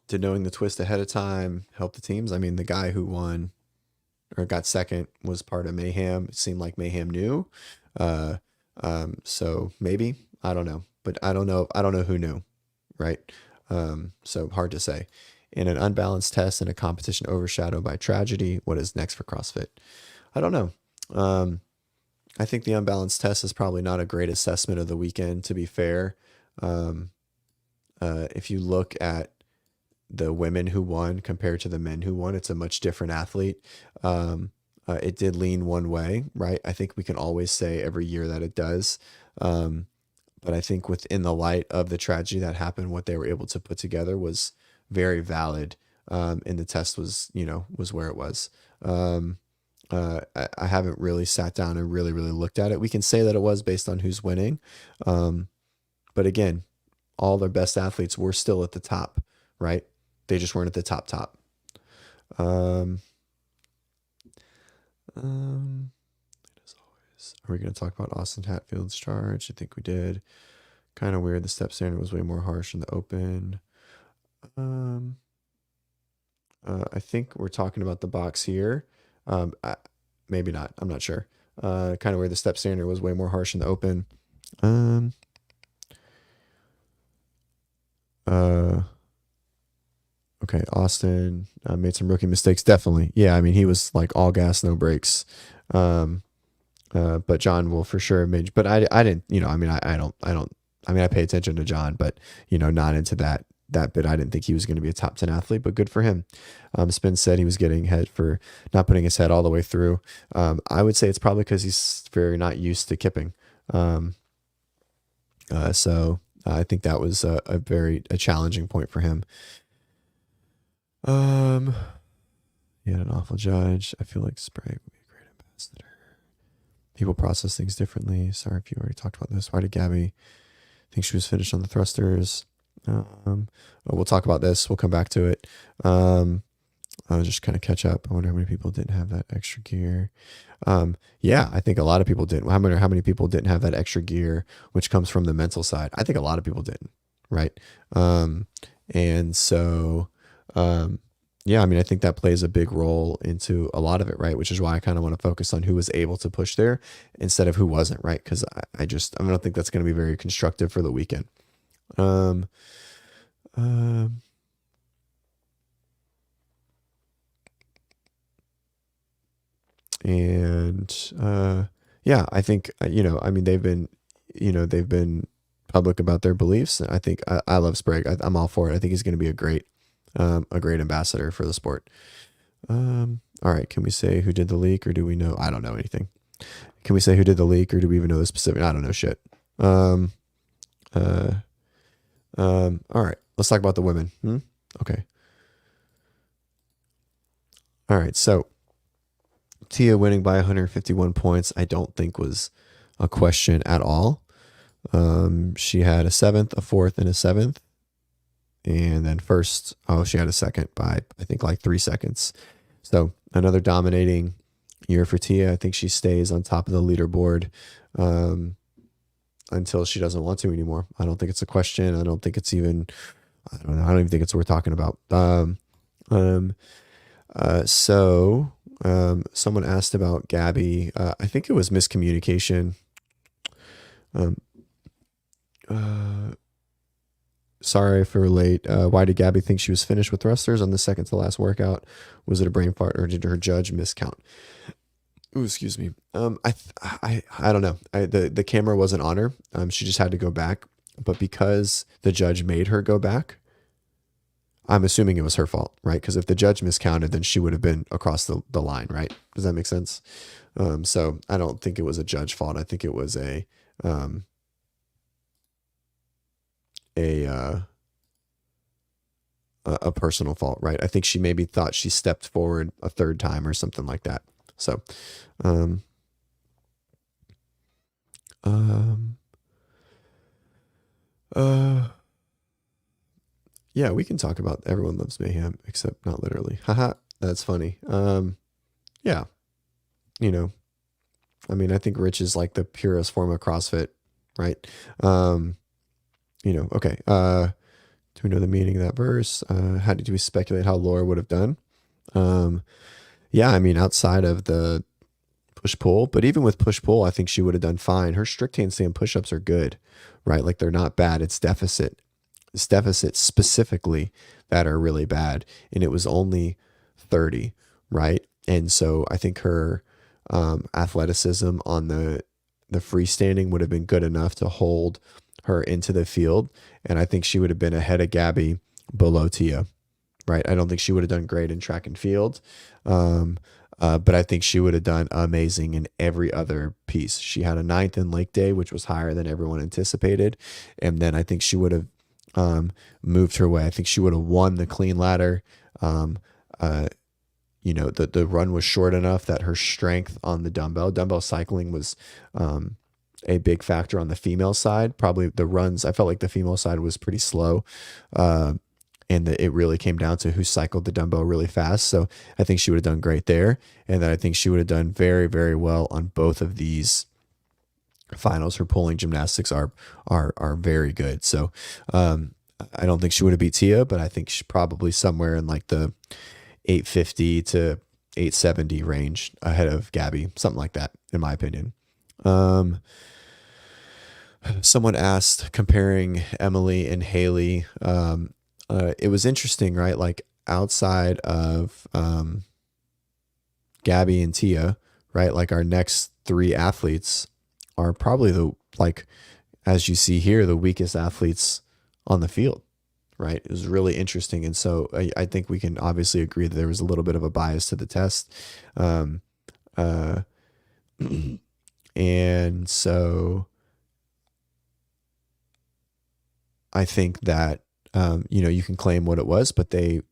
Did knowing the twist ahead of time help the teams? I mean, the guy who won or got second was part of Mayhem. It seemed like Mayhem knew. So maybe, I don't know, but I don't know who knew, right? So hard to say. In an unbalanced test and a competition overshadowed by tragedy, what is next for CrossFit? I don't know. I think the unbalanced test is probably not a great assessment of the weekend, to be fair. If you look at the women who won compared to the men who won, it's a much different athlete. It did lean one way, right? I think we can always say every year that it does. But I think within the light of the tragedy that happened, what they were able to put together was very valid. And the test was where it was. I haven't really sat down and really looked at it. We can say that it was based on who's winning. But again, all their best athletes were still at the top, right? They just weren't at the top. As always, are we going to talk about Austin Hatfield's charge? I think we did. Kind of weird. The step standard was way more harsh in the open. I think we're talking about the box here. Maybe not. I'm not sure. Kind of where the step standard was way more harsh in the open. Okay, Austin made some rookie mistakes. Definitely. Yeah, I mean, he was like all gas, no brakes. But John will for sure have but I didn't, I mean, I pay attention to John, but, not into that bit. I didn't think he was going to be a top 10 athlete, but good for him. Spin said he was getting head for not putting his head all the way through. I would say it's probably because he's very not used to kipping. So I think that was a very challenging point for him. Um, he had an awful judge. I feel like Sprague would be a great ambassador. People process things differently. Sorry if you already talked about this. Why did Gabby think she was finished on the thrusters? We'll talk about this. We'll come back to it. I'll just kind of catch up. I wonder how many people didn't have that extra gear. Yeah, I think a lot of people didn't. How many people didn't have that extra gear, which comes from the mental side? I think a lot of people didn't, right? And so, yeah, I mean, I think that plays a big role into a lot of it, right? Which is why I kind of want to focus on who was able to push there instead of who wasn't, right? Because I don't think that's going to be very constructive for the weekend. And yeah, I think I mean they've been public about their beliefs, and I think I love Sprague. I'm all for it. I think he's going to be a great ambassador for the sport. All right, can we say who did the leak, or do we know? I don't know anything. Can we say who did the leak, or do we even know the specific? I don't know shit. All right, let's talk about the women. Okay. All right, so Tia winning by 151 points, I don't think was a question at all. She had a 7th, a 4th, and a 7th. And then first, she had a second by, I think, like 3 seconds. So another dominating year for Tia. I think she stays on top of the leaderboard until she doesn't want to anymore. I don't think it's a question. I don't think it's even, I don't know. I don't even think it's worth talking about. So someone asked about Gabby. I think it was miscommunication. Sorry for late. Why did Gabby think she was finished with thrusters on the second to last workout? Was it a brain fart, or did her judge miscount? Ooh, excuse me. I don't know. The camera wasn't on her. She just had to go back. But because the judge made her go back, I'm assuming it was her fault, right? Because if the judge miscounted, then she would have been across the line, right? Does that make sense? So I don't think it was a judge fault. I think it was a personal fault, right? I think she maybe thought she stepped forward a third time or something like that. So, yeah, we can talk about Everyone Loves Mayhem, except not literally. Haha, that's funny. Yeah, I mean, I think Rich is like the purest form of CrossFit, right? Okay. Do we know the meaning of that verse? How did we speculate how Laura would have done? Yeah, I mean, outside of the push-pull, but even with push-pull, I think she would have done fine. Her strict handstand push-ups are good, right? Like they're not bad. It's deficit specifically that are really bad. And it was only 30, right? And so I think her athleticism on the freestanding would have been good enough to hold her into the field. And I think she would have been ahead of Gabby, below Tia, right? I don't think she would have done great in track and field. But I think she would have done amazing in every other piece. She had a 9th in Lake Day, which was higher than everyone anticipated. And then I think she would have moved her way. I think she would have won the clean ladder. The run was short enough that her strength on the dumbbell cycling was a big factor on the female side. Probably the runs, I felt like the female side was pretty slow. And it really came down to who cycled the dumbbell really fast. So I think she would have done great there. And then I think she would have done very, very well on both of these finals. Her pulling gymnastics are very good. So I don't think she would have beat Tia, but I think she's probably somewhere in like the 850 to 870 range ahead of Gabby, something like that, in my opinion. Someone asked, comparing Emily and Haley. It was interesting, right? Like outside of Gabby and Tia, right? Like our next 3 athletes are probably as you see here, the weakest athletes on the field, right? It was really interesting. And so I think we can obviously agree that there was a little bit of a bias to the test. And so I think that, you can claim what it was, but they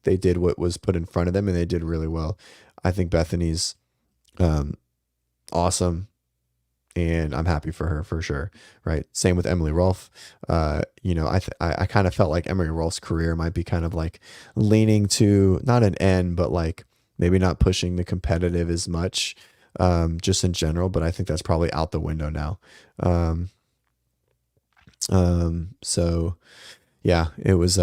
did what was put in front of them and they did really well. I think Bethany's um, awesome and I'm happy for her for sure. Right. Same with Emily Rolfe. I kind of felt like Emily Rolfe's career might be kind of like leaning to not an end, but like maybe not pushing the competitive as much, just in general. But I think that's probably out the window now. Um, so yeah, it was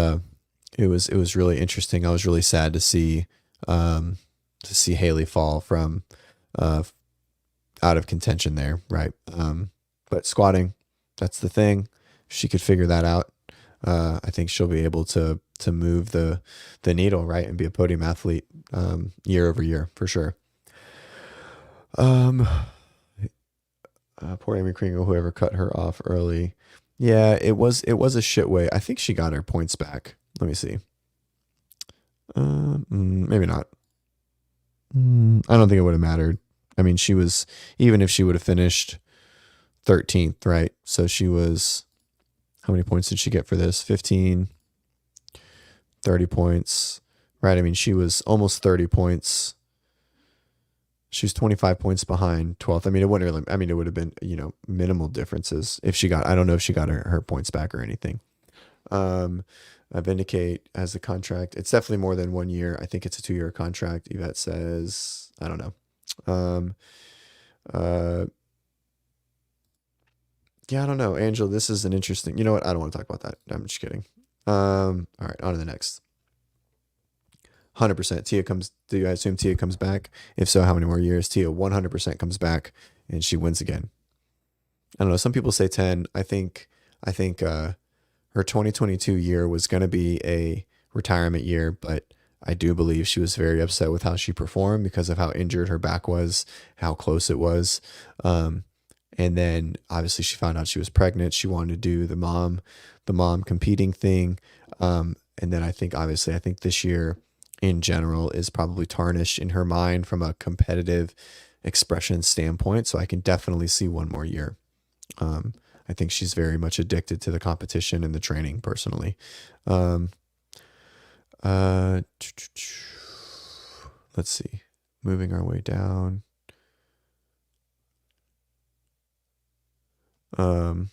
really interesting. I was really sad to see Haley fall from, uh, out of contention there, right? But squatting, that's the thing. If she could figure that out, I think she'll be able to move the needle, right, and be a podium athlete, year over year for sure. Um, Poor Amy Kringle, whoever cut her off early. Yeah, it was a shit way. I think she got her points back. Let me see. Maybe not. I don't think it would have mattered. I mean, she was, even if she would have finished 13th, right? So she was, how many points did she get for this? 15, 30 points, right? I mean, she was almost 30 points. She was 25 points behind 12th. I mean, it wouldn't really, I mean, it would have been, minimal differences if she got, I don't know if she got her points back or anything. Um, Vindicate has a contract. It's definitely more than 1 year. I think it's a 2-year contract. Yvette says, I don't know. Um, uh, yeah, I don't know. Angela, this is an interesting, you know what? I don't want to talk about that. I'm just kidding. All right, on to the next. 100%. Tia comes, do I assume Tia comes back? If so, how many more years? Tia 100% comes back and she wins again. I don't know. Some people say 10. I think her 2022 year was going to be a retirement year, but I do believe she was very upset with how she performed because of how injured her back was, how close it was. Um, and then obviously she found out she was pregnant. She wanted to do the mom competing thing. And then I think this year in general is probably tarnished in her mind from a competitive expression standpoint. So I can definitely see one more year. Um, I think she's very much addicted to the competition and the training personally. Um, uh, let's see, moving our way down. Um,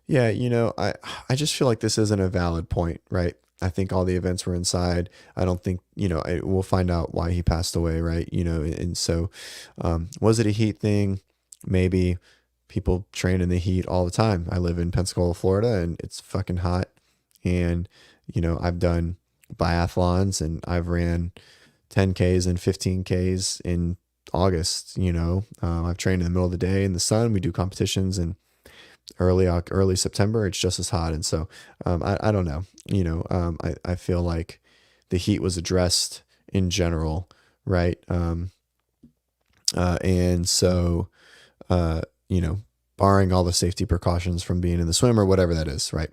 yeah, I just feel like this isn't a valid point, right? I think all the events were inside. I don't think, we'll find out why he passed away, right? And so, was it a heat thing? Maybe. People train in the heat all the time. I live in Pensacola, Florida, and it's fucking hot. And, I've done biathlons and I've ran 10Ks and 15Ks in August. I've trained in the middle of the day in the sun. We do competitions and early September, it's just as hot. And so, I don't know, I feel like the heat was addressed in general. Right. And so, uh, barring all the safety precautions from being in the swim or whatever that is. Right.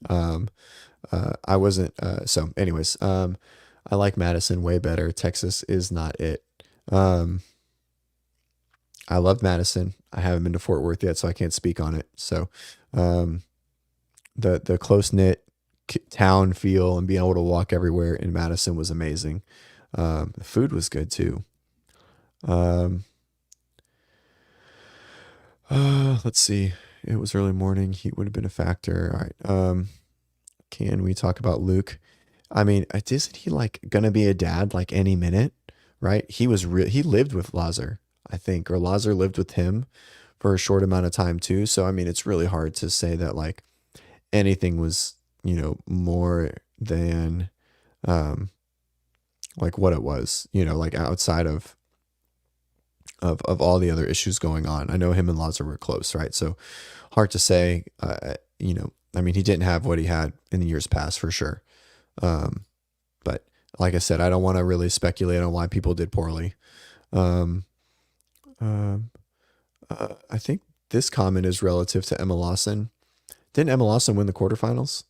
Um, I wasn't, so anyways, I like Madison way better. Texas is not it. Um, I love Madison. I haven't been to Fort Worth yet, so I can't speak on it. So, um, the close knit town feel and being able to walk everywhere in Madison was amazing. The food was good too. Um, let's see. It was early morning. Heat would have been a factor. All right. Can we talk about Luke? I mean, isn't he like gonna be a dad like any minute? Right? He lived with Lazar, I think, or Lazar lived with him for a short amount of time too. So I mean, it's really hard to say that like anything was, more than, um, like what it was, like outside of all the other issues going on. I know him and Lazar were close, right? So hard to say. I mean, he didn't have what he had in the years past for sure. Um, but like I said, I don't want to really speculate on why people did poorly. Um, um, I think this comment is relative to Emma Lawson. Didn't Emma Lawson win the quarterfinals?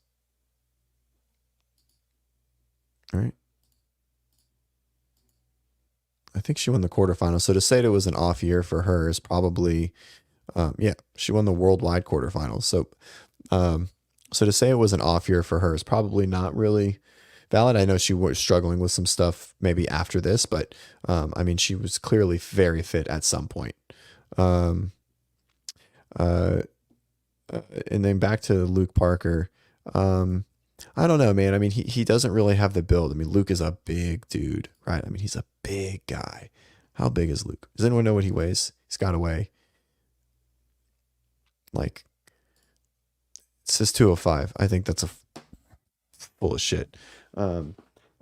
All right. I think she won the quarterfinals. So to say it was an off year for her is probably, yeah, she won the worldwide quarterfinals. So, um, So to say it was an off year for her is probably not really valid. I know she was struggling with some stuff maybe after this, but I mean, she was clearly very fit at some point. Um, uh, and then back to Luke Parker. Um, I don't know, man. I mean, he doesn't really have the build. I mean, Luke is a big dude, right? I mean, he's a big guy. How big is Luke? Does anyone know what he weighs? He's got to weigh like it says 205. I think that's a full of shit. Um,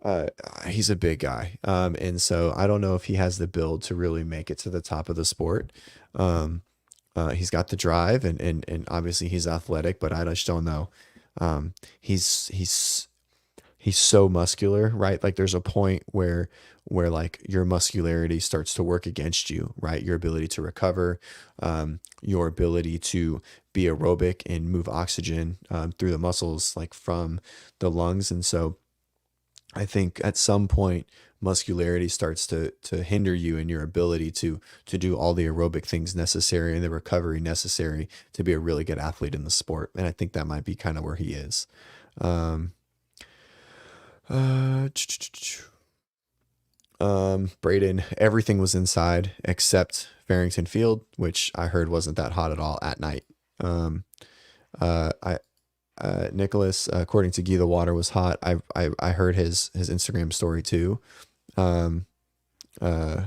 uh, he's a big guy, and so I don't know if he has the build to really make it to the top of the sport. Um, he's got the drive, and obviously he's athletic, but I just don't know. He's he's so muscular, right? Like there's a point where like your muscularity starts to work against you, right? Your ability to recover, your ability to be aerobic and move oxygen through the muscles, like from the lungs. And so I think at some point muscularity starts to hinder you in your ability to do all the aerobic things necessary and the recovery necessary to be a really good athlete in the sport. And I think that might be kind of where he is. Um, uh, Braden, everything was inside except Farrington Field, which I heard wasn't that hot at all at night. Um, I Nicholas, according to Guy, the water was hot. I heard his Instagram story too. Um, uh,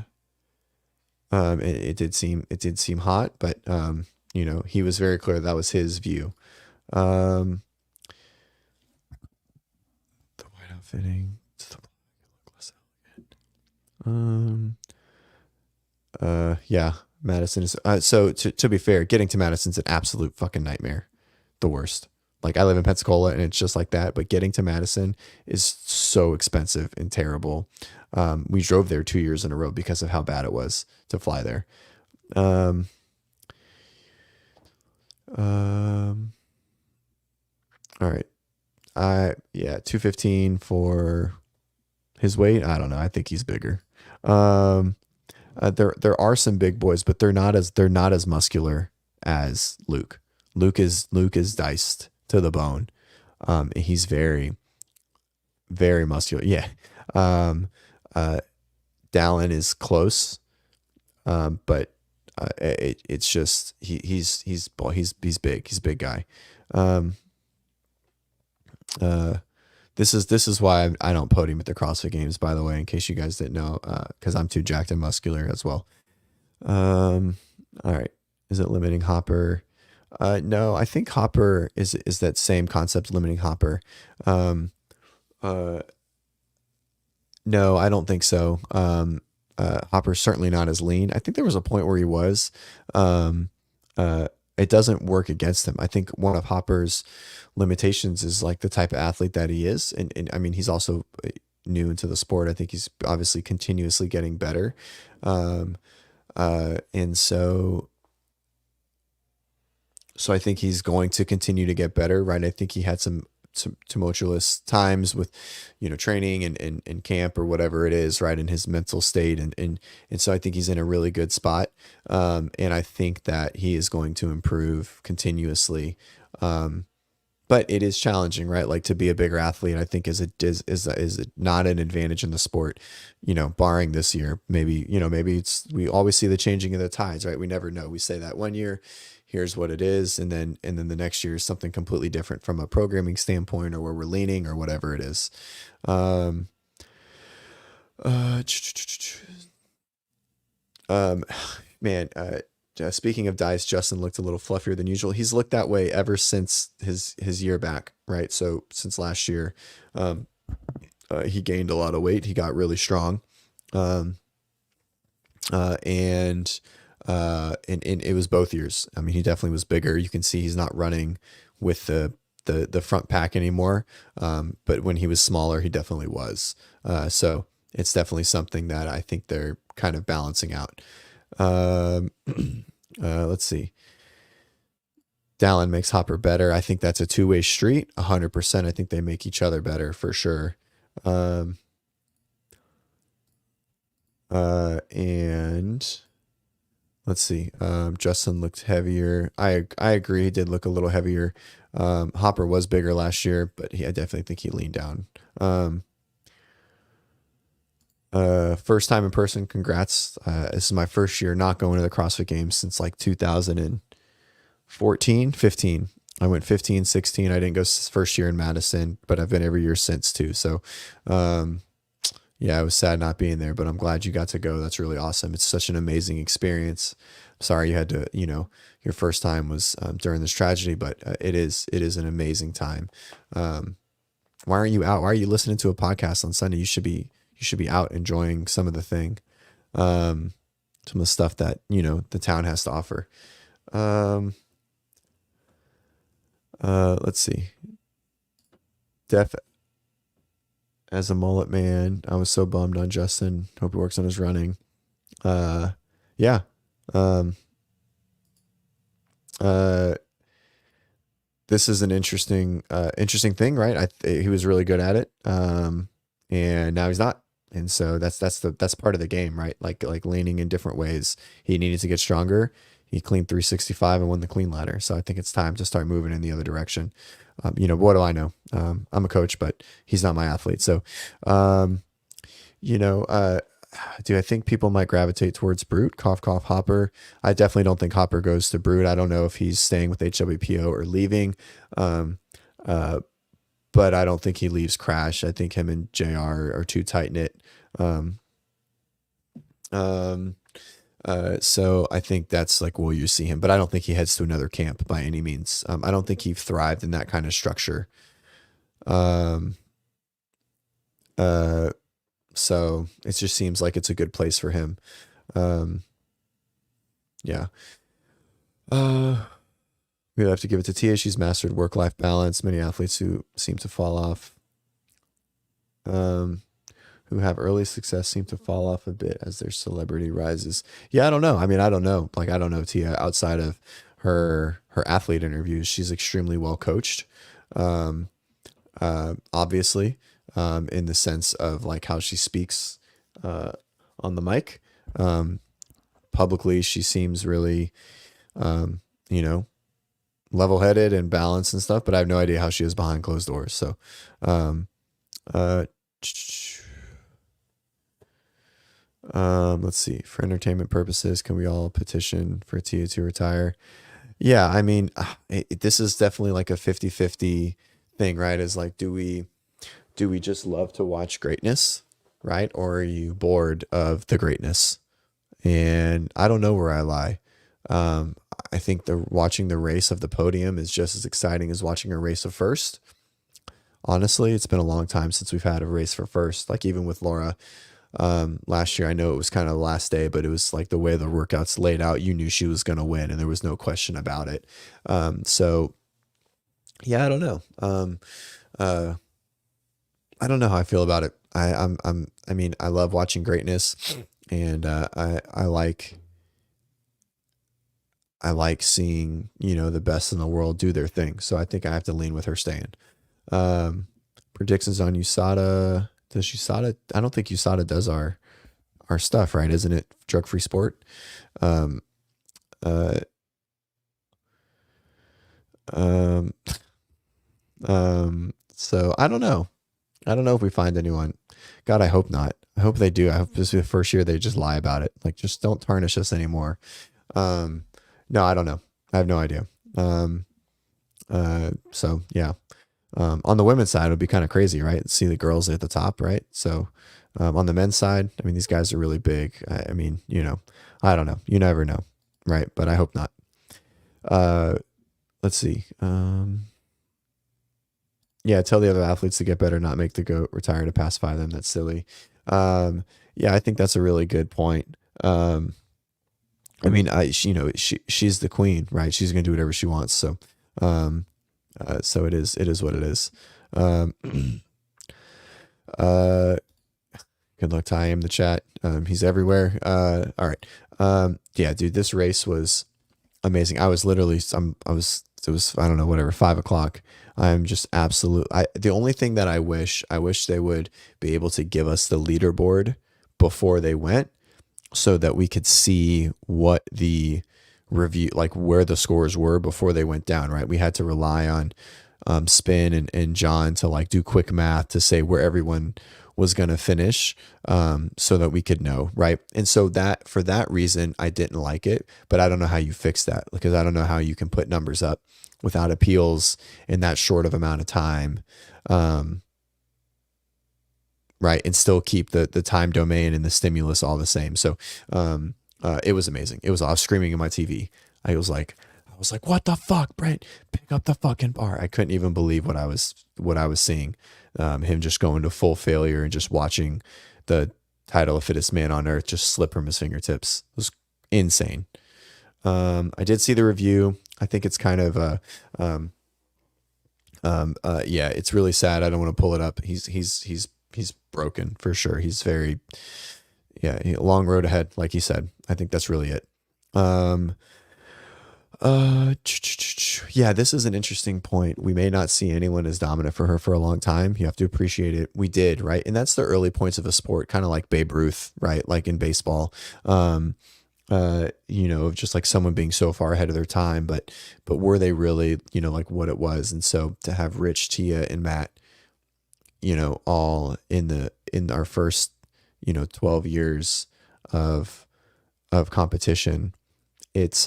it did seem hot, but you know, he was very clear that was his view. Um, the white outfitting. Um, yeah, Madison is. So to be fair, getting to Madison's an absolute fucking nightmare. The worst. Like I live in Pensacola and it's just like that, but getting to Madison is so expensive and terrible. We drove there 2 years in a row because of how bad it was to fly there. Um, um, all right. Yeah, 215 for his weight. I don't know. I think he's bigger. Um, there are some big boys, but they're not as muscular as Luke. Luke is diced to the bone. He's very muscular. Yeah. Um, uh, Dallin is close, but it's just he's big. He's a big guy. Um, uh, this is why I don't podium at the CrossFit Games, by the way, in case you guys didn't know, because I'm too jacked and muscular as well. All right. Is it limiting Hopper? No, I think Hopper is that same concept, limiting Hopper. Um, uh, no, I don't think so. Hopper's certainly not as lean. I think there was a point where he was. Um, uh, it doesn't work against him. I think one of Hopper's limitations is like the type of athlete that he is, and I mean he's also new into the sport. I think he's obviously continuously getting better, um, and so I think he's going to continue to get better, right? I think he had some tumultuous times with, you know, training and camp or whatever it is, right, in his mental state, and so I think he's in a really good spot, and I think that he is going to improve continuously. Um, but it is challenging, right? Like to be a bigger athlete, I think is not an advantage in the sport, you know, barring this year. Maybe, you know, maybe it's we always see the changing of the tides, right? We never know. We say that one year, here's what it is, and then the next year is something completely different from a programming standpoint or where we're leaning or whatever it is. Um, uh, um, man, speaking of dice, Justin looked a little fluffier than usual. He's looked that way ever since his year back, right? So since last year, um, he gained a lot of weight. He got really strong, um, uh, and and it was both years. I mean, he definitely was bigger. You can see he's not running with the front pack anymore. But when he was smaller, he definitely was. So it's definitely something that I think they're kind of balancing out. Um, let's see. Dallin makes Hopper better. I think that's a two-way street. 100%. I think they make each other better for sure. Um, and let's see. Justin looked heavier. I agree. He did look a little heavier. Hopper was bigger last year, but I definitely think he leaned down. First time in person, congrats. This is my first year not going to the CrossFit Games since like 2014, 15. I went 15, 16. I didn't go first year in Madison, but I've been every year since too. So, yeah, I was sad not being there, but I'm glad you got to go. That's really awesome. It's such an amazing experience. Sorry you had to, your first time was during this tragedy, but it is an amazing time. Why aren't you out? Why are you listening to a podcast on Sunday? You should be out enjoying some of the thing, some of the stuff that, the town has to offer. Let's see. Def as a mullet man, I was so bummed on Justin. Hope he works on his running. Yeah. Uh, this is an interesting thing, right? He was really good at it. And now he's not. And so that's part of the game, right? Like leaning in different ways. He needed to get stronger. He cleaned 365 and won the clean ladder. So I think it's time to start moving in the other direction. What do I know? I'm a coach, but he's not my athlete. So, do I think people might gravitate towards Brute? Cough, cough, Hopper. I definitely don't think Hopper goes to Brute. I don't know if he's staying with HWPO or leaving. But I don't think he leaves Crash. I think him and JR are too tight knit. So I think that's like where you see him, but I don't think he heads to another camp by any means. I don't think he thrived in that kind of structure. So it just seems like it's a good place for him. Yeah. We have to give it to Tia. She's mastered work-life balance. Many athletes who seem to fall off, who have early success seem to fall off a bit as their celebrity rises. Yeah, I don't know. I mean, I don't know. Like, I don't know Tia outside of her athlete interviews. She's extremely well coached. Obviously, in the sense of like how she speaks on the mic. Publicly, she seems really, level-headed and balanced and stuff, but I have no idea how she is behind closed doors. So, let's see. For entertainment purposes, can we all petition for Tia to retire? Yeah, I mean, this is definitely like a 50-50 thing, right? Is like, do we just love to watch greatness, right? Or are you bored of the greatness? And I don't know where I lie. I think watching the race of the podium is just as exciting as watching a race of first. Honestly, it's been a long time since we've had a race for first. Like even with Laura, last year, I know it was kind of the last day, but it was like the way the workouts laid out, you knew she was going to win and there was no question about it. So yeah, I don't know. I don't know how I feel about it. I mean, I love watching greatness and, I like seeing, the best in the world do their thing. So I think I have to lean with her staying. Predictions on USADA. Does USADA? I don't think USADA does our stuff, right? Isn't it drug-free sport? So I don't know. I don't know if we find anyone. God, I hope not. I hope they do. I hope this is the first year they just lie about it. Like, just don't tarnish us anymore. No, I don't know. I have no idea. So yeah. On the women's side, it would be kind of crazy, right? See the girls at the top, right? So, on the men's side, I mean, these guys are really big. I mean, I don't know. You never know, right? But I hope not. Let's see. Yeah, tell the other athletes to get better, not make the GOAT retire to pacify them. That's silly. Yeah, I think that's a really good point. I mean, she's the queen, right? She's going to do whatever she wants. So, so it is what it is. Good luck to I am the chat. He's everywhere. All right. Yeah, dude, this race was amazing. I was literally, it was, I don't know, whatever, 5:00. I'm just the only thing that I wish they would be able to give us the leaderboard before they went so that we could see what the review, like where the scores were before they went down, right? We had to rely on Spin and John to like do quick math to say where everyone was going to finish, so that we could know, right? And so that for that reason, I didn't like it, but I don't know how you fix that, because I don't know how you can put numbers up without appeals in that short of amount of time, right? And still keep the time domain and the stimulus all the same. So it was amazing. I was screaming in my TV. I was like, what the fuck, Brent? Pick up the fucking bar. I couldn't even believe what I was seeing. Him just going to full failure and just watching the title of fittest man on earth just slip from his fingertips. It was insane. I did see the review. I think it's kind of yeah, it's really sad. I don't want to pull it up. He's broken for sure. He's very, yeah, long road ahead, like he said. I think that's really it. Yeah, this is an interesting point. We may not see anyone as dominant for her for a long time. You have to appreciate it. We did, right? And that's the early points of a sport, kind of like Babe Ruth, right? Like in baseball, of just like someone being so far ahead of their time, but were they really, like what it was? And so to have Rich, Tia, and Matt, all in our first, 12 years of competition, it's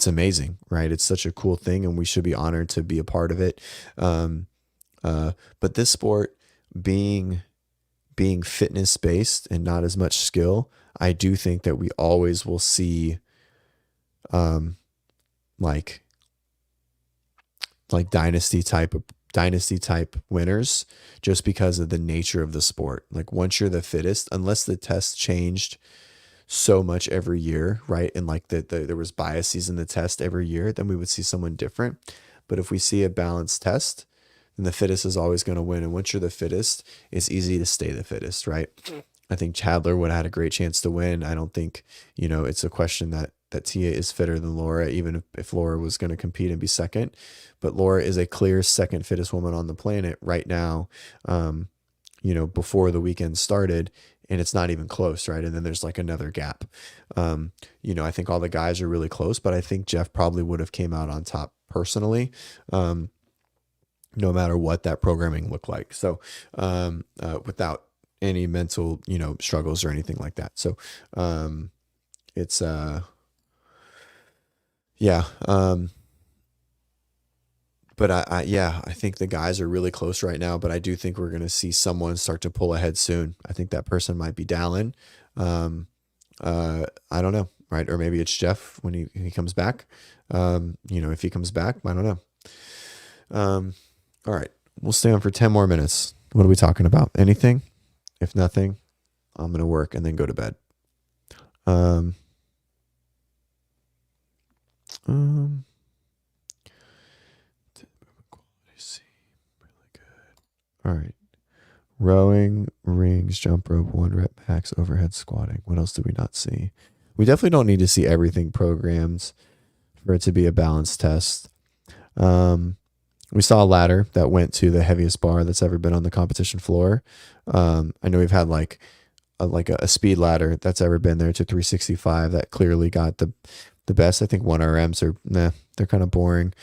amazing, right? It's such a cool thing, and we should be honored to be a part of it. But this sport being fitness based and not as much skill, I do think that we always will see, like dynasty type winners, just because of the nature of the sport. Like once you're the fittest, unless the test changed so much every year, right? And like there was biases in the test every year, then we would see someone different. But if we see a balanced test, then the fittest is always going to win. And once you're the fittest, it's easy to stay the fittest, right? I think Chandler would have had a great chance to win. I don't think, it's a question that Tia is fitter than Laura, even if Laura was going to compete and be second. But Laura is a clear second fittest woman on the planet right now, before the weekend started. And it's not even close, right? And then there's like another gap. I think all the guys are really close, but I think Jeff probably would have came out on top personally, no matter what that programming looked like. So without any mental, struggles or anything like that. So it's, yeah. But I think the guys are really close right now, but I do think we're going to see someone start to pull ahead soon. I think that person might be Dallin. I don't know, right? Or maybe it's Jeff when he comes back. If he comes back, I don't know. All right, we'll stay on for 10 more minutes. What are we talking about? Anything? If nothing, I'm going to work and then go to bed. All right. Rowing, rings, jump rope, 1 rep max, overhead squatting. What else do we not see? We definitely don't need to see everything programmed for it to be a balanced test. We saw a ladder that went to the heaviest bar that's ever been on the competition floor. I know we've had like a speed ladder that's ever been there to 365 that clearly got the best. I think 1RMs are, they're kind of boring.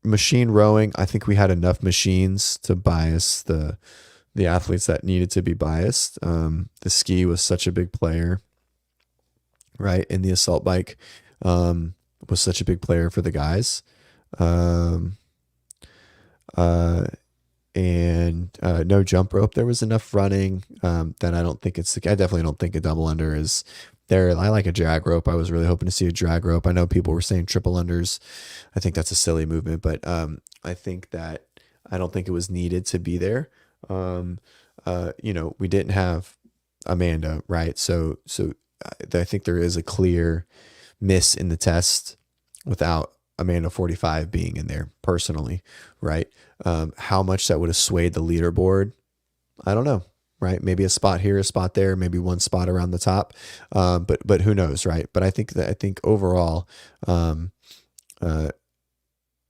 Machine rowing, I think we had enough machines to bias the athletes that needed to be biased. The ski was such a big player, right? And the assault bike was such a big player for the guys. And no jump rope. There was enough running that I definitely don't think a double under is there. I like a drag rope. I was really hoping to see a drag rope. I know people were saying triple unders. I think that's a silly movement, but I think that I don't think it was needed to be there. We didn't have Amanda, right? So I think there is a clear miss in the test without Amanda 45 being in there personally, right? How much that would have swayed the leaderboard, I don't know. Right. Maybe a spot here, a spot there, maybe one spot around the top. But who knows? Right. But I think overall, I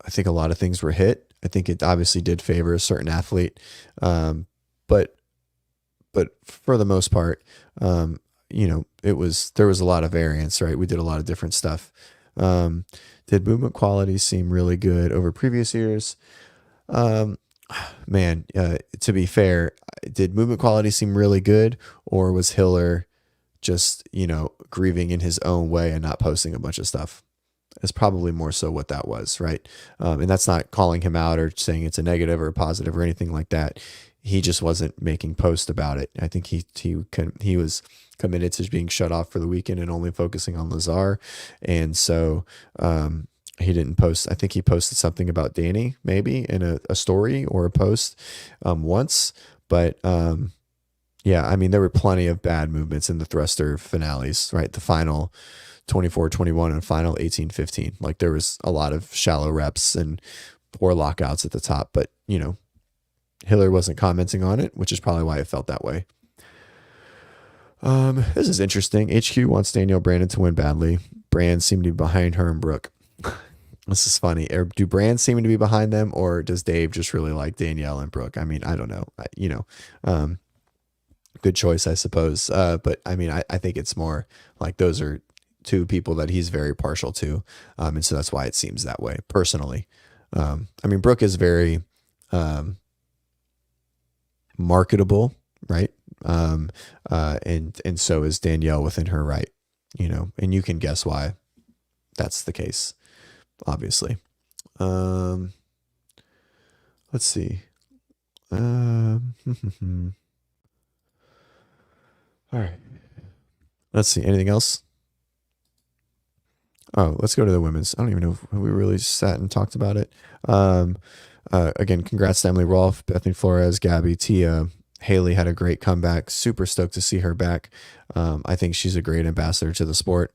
think a lot of things were hit. I think it obviously did favor a certain athlete. But for the most part, there was a lot of variance, right? We did a lot of different stuff. Did movement quality seem really good over previous years? Um, Man, to be fair, did movement quality seem really good, or was Hiller just, grieving in his own way and not posting a bunch of stuff? Is probably more so what that was, right? And that's not calling him out or saying it's a negative or a positive or anything like that. He just wasn't making posts about it. I think he was committed to being shut off for the weekend and only focusing on Lazar, and so he didn't post. I think he posted something about Danny maybe in a story or a post once, but yeah, I mean there were plenty of bad movements in the thruster finales, right? The final 24-21 and final 18-15. Like there was a lot of shallow reps and poor lockouts at the top, but Hiller wasn't commenting on it, which is probably why it felt that way. This is interesting. HQ wants Danielle Brandon to win badly. Brands seem to be behind her and Brooke. This is funny. Do brands seem to be behind them, or does Dave just really like Danielle and Brooke? I mean, I don't know. Good choice, I suppose. But I mean, I think it's more like those are two people that he's very partial to. And so that's why it seems that way personally. I mean, Brooke is very marketable, right? And so is Danielle within her right, and you can guess why that's the case, obviously. Let's see. All right. Let's see. Anything else? Oh, let's go to the women's. I don't even know if we really sat and talked about it. Again, congrats to Emily Rolfe, Bethany Flores, Gabby, Tia. Haley had a great comeback. Super stoked to see her back. I think she's a great ambassador to the sport.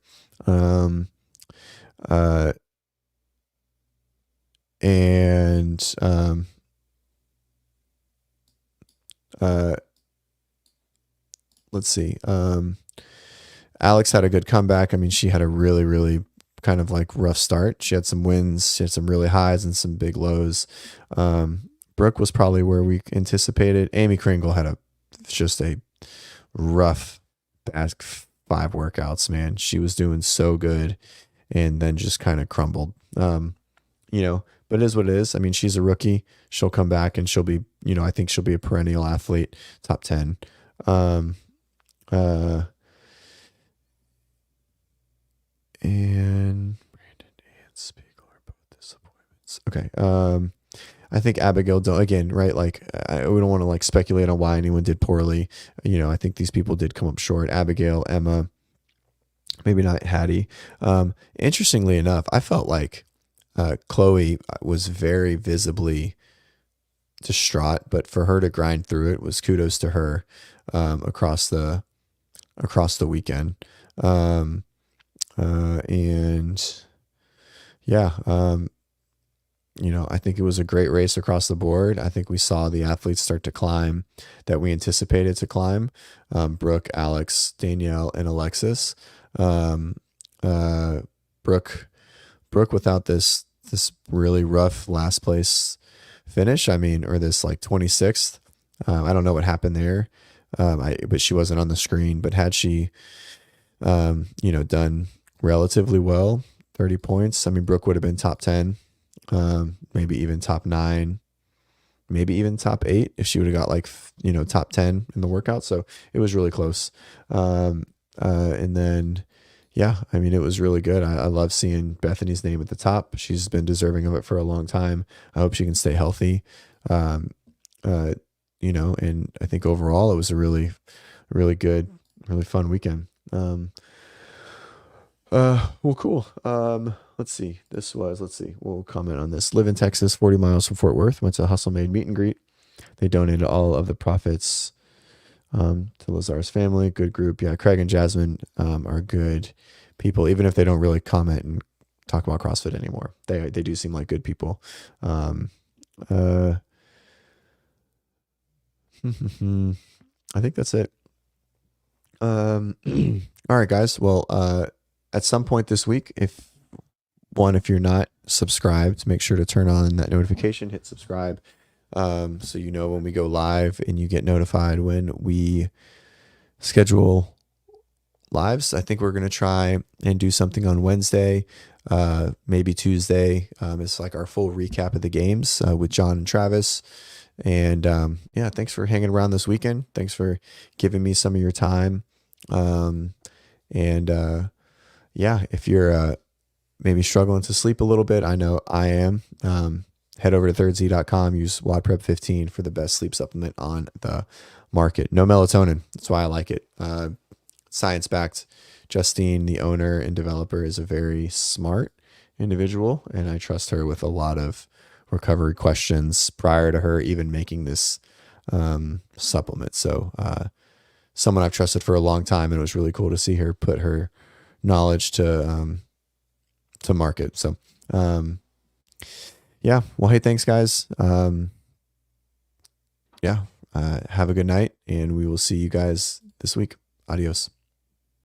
Let's see. Alex had a good comeback. I mean, she had a really, really kind of like rough start. She had some wins, she had some really highs and some big lows. Brooke was probably where we anticipated. Amy Kringle had just a rough back 5 workouts, man. She was doing so good and then just kind of crumbled. But it is what it is. I mean, she's a rookie. She'll come back and she'll be, I think she'll be a perennial athlete, top 10. And Brandon and Spiegel are both disappointments. Okay. I think Abigail, again, right? Like, we don't want to like speculate on why anyone did poorly. I think these people did come up short. Abigail, Emma, maybe not Hattie. Interestingly enough, I felt like Chloe was very visibly distraught, but for her to grind through it was kudos to her across the weekend. And yeah, I think it was a great race across the board. I think we saw the athletes start to climb that we anticipated to climb. Brooke, Alex, Danielle, and Alexis. Brooke without this really rough last place finish. I mean, or this like 26th. I don't know what happened there. But she wasn't on the screen. But had she, done relatively well, 30 points. I mean, Brooke would have been top 10, maybe even top 9, maybe even top 8 if she would have got like, top 10 in the workout. So it was really close. And then, yeah, I mean, it was really good. I love seeing Bethany's name at the top. She's been deserving of it for a long time. I hope she can stay healthy. And I think overall it was a really, really good, really fun weekend. Well, cool. Let's see. We'll comment on this. Live in Texas, 40 miles from Fort Worth. Went to a Hustle Made meet and greet. They donated all of the profits to Lazar's family. Good group. Yeah, Craig and Jasmine are good people, even if they don't really comment and talk about CrossFit anymore. They do seem like good people. I think that's it. All right, guys. Well, at some point this week, if you're not subscribed, make sure to turn on that notification, hit subscribe, so you know when we go live and you get notified when we schedule lives. I think we're going to try and do something on Wednesday, maybe Tuesday. It's like our full recap of the games with John and Travis. And yeah, thanks for hanging around this weekend. Thanks for giving me some of your time. And yeah, if you're maybe struggling to sleep a little bit, I know I am. Head over to thirdsea.com, use WODPrep15 for the best sleep supplement on the market. No melatonin. That's why I like it. Science-backed. Justine, the owner and developer, is a very smart individual, and I trust her with a lot of recovery questions prior to her even making this supplement. So someone I've trusted for a long time, and it was really cool to see her put her knowledge to market. So yeah, well, hey, thanks guys. Yeah, have a good night, and we will see you guys this week. Adios.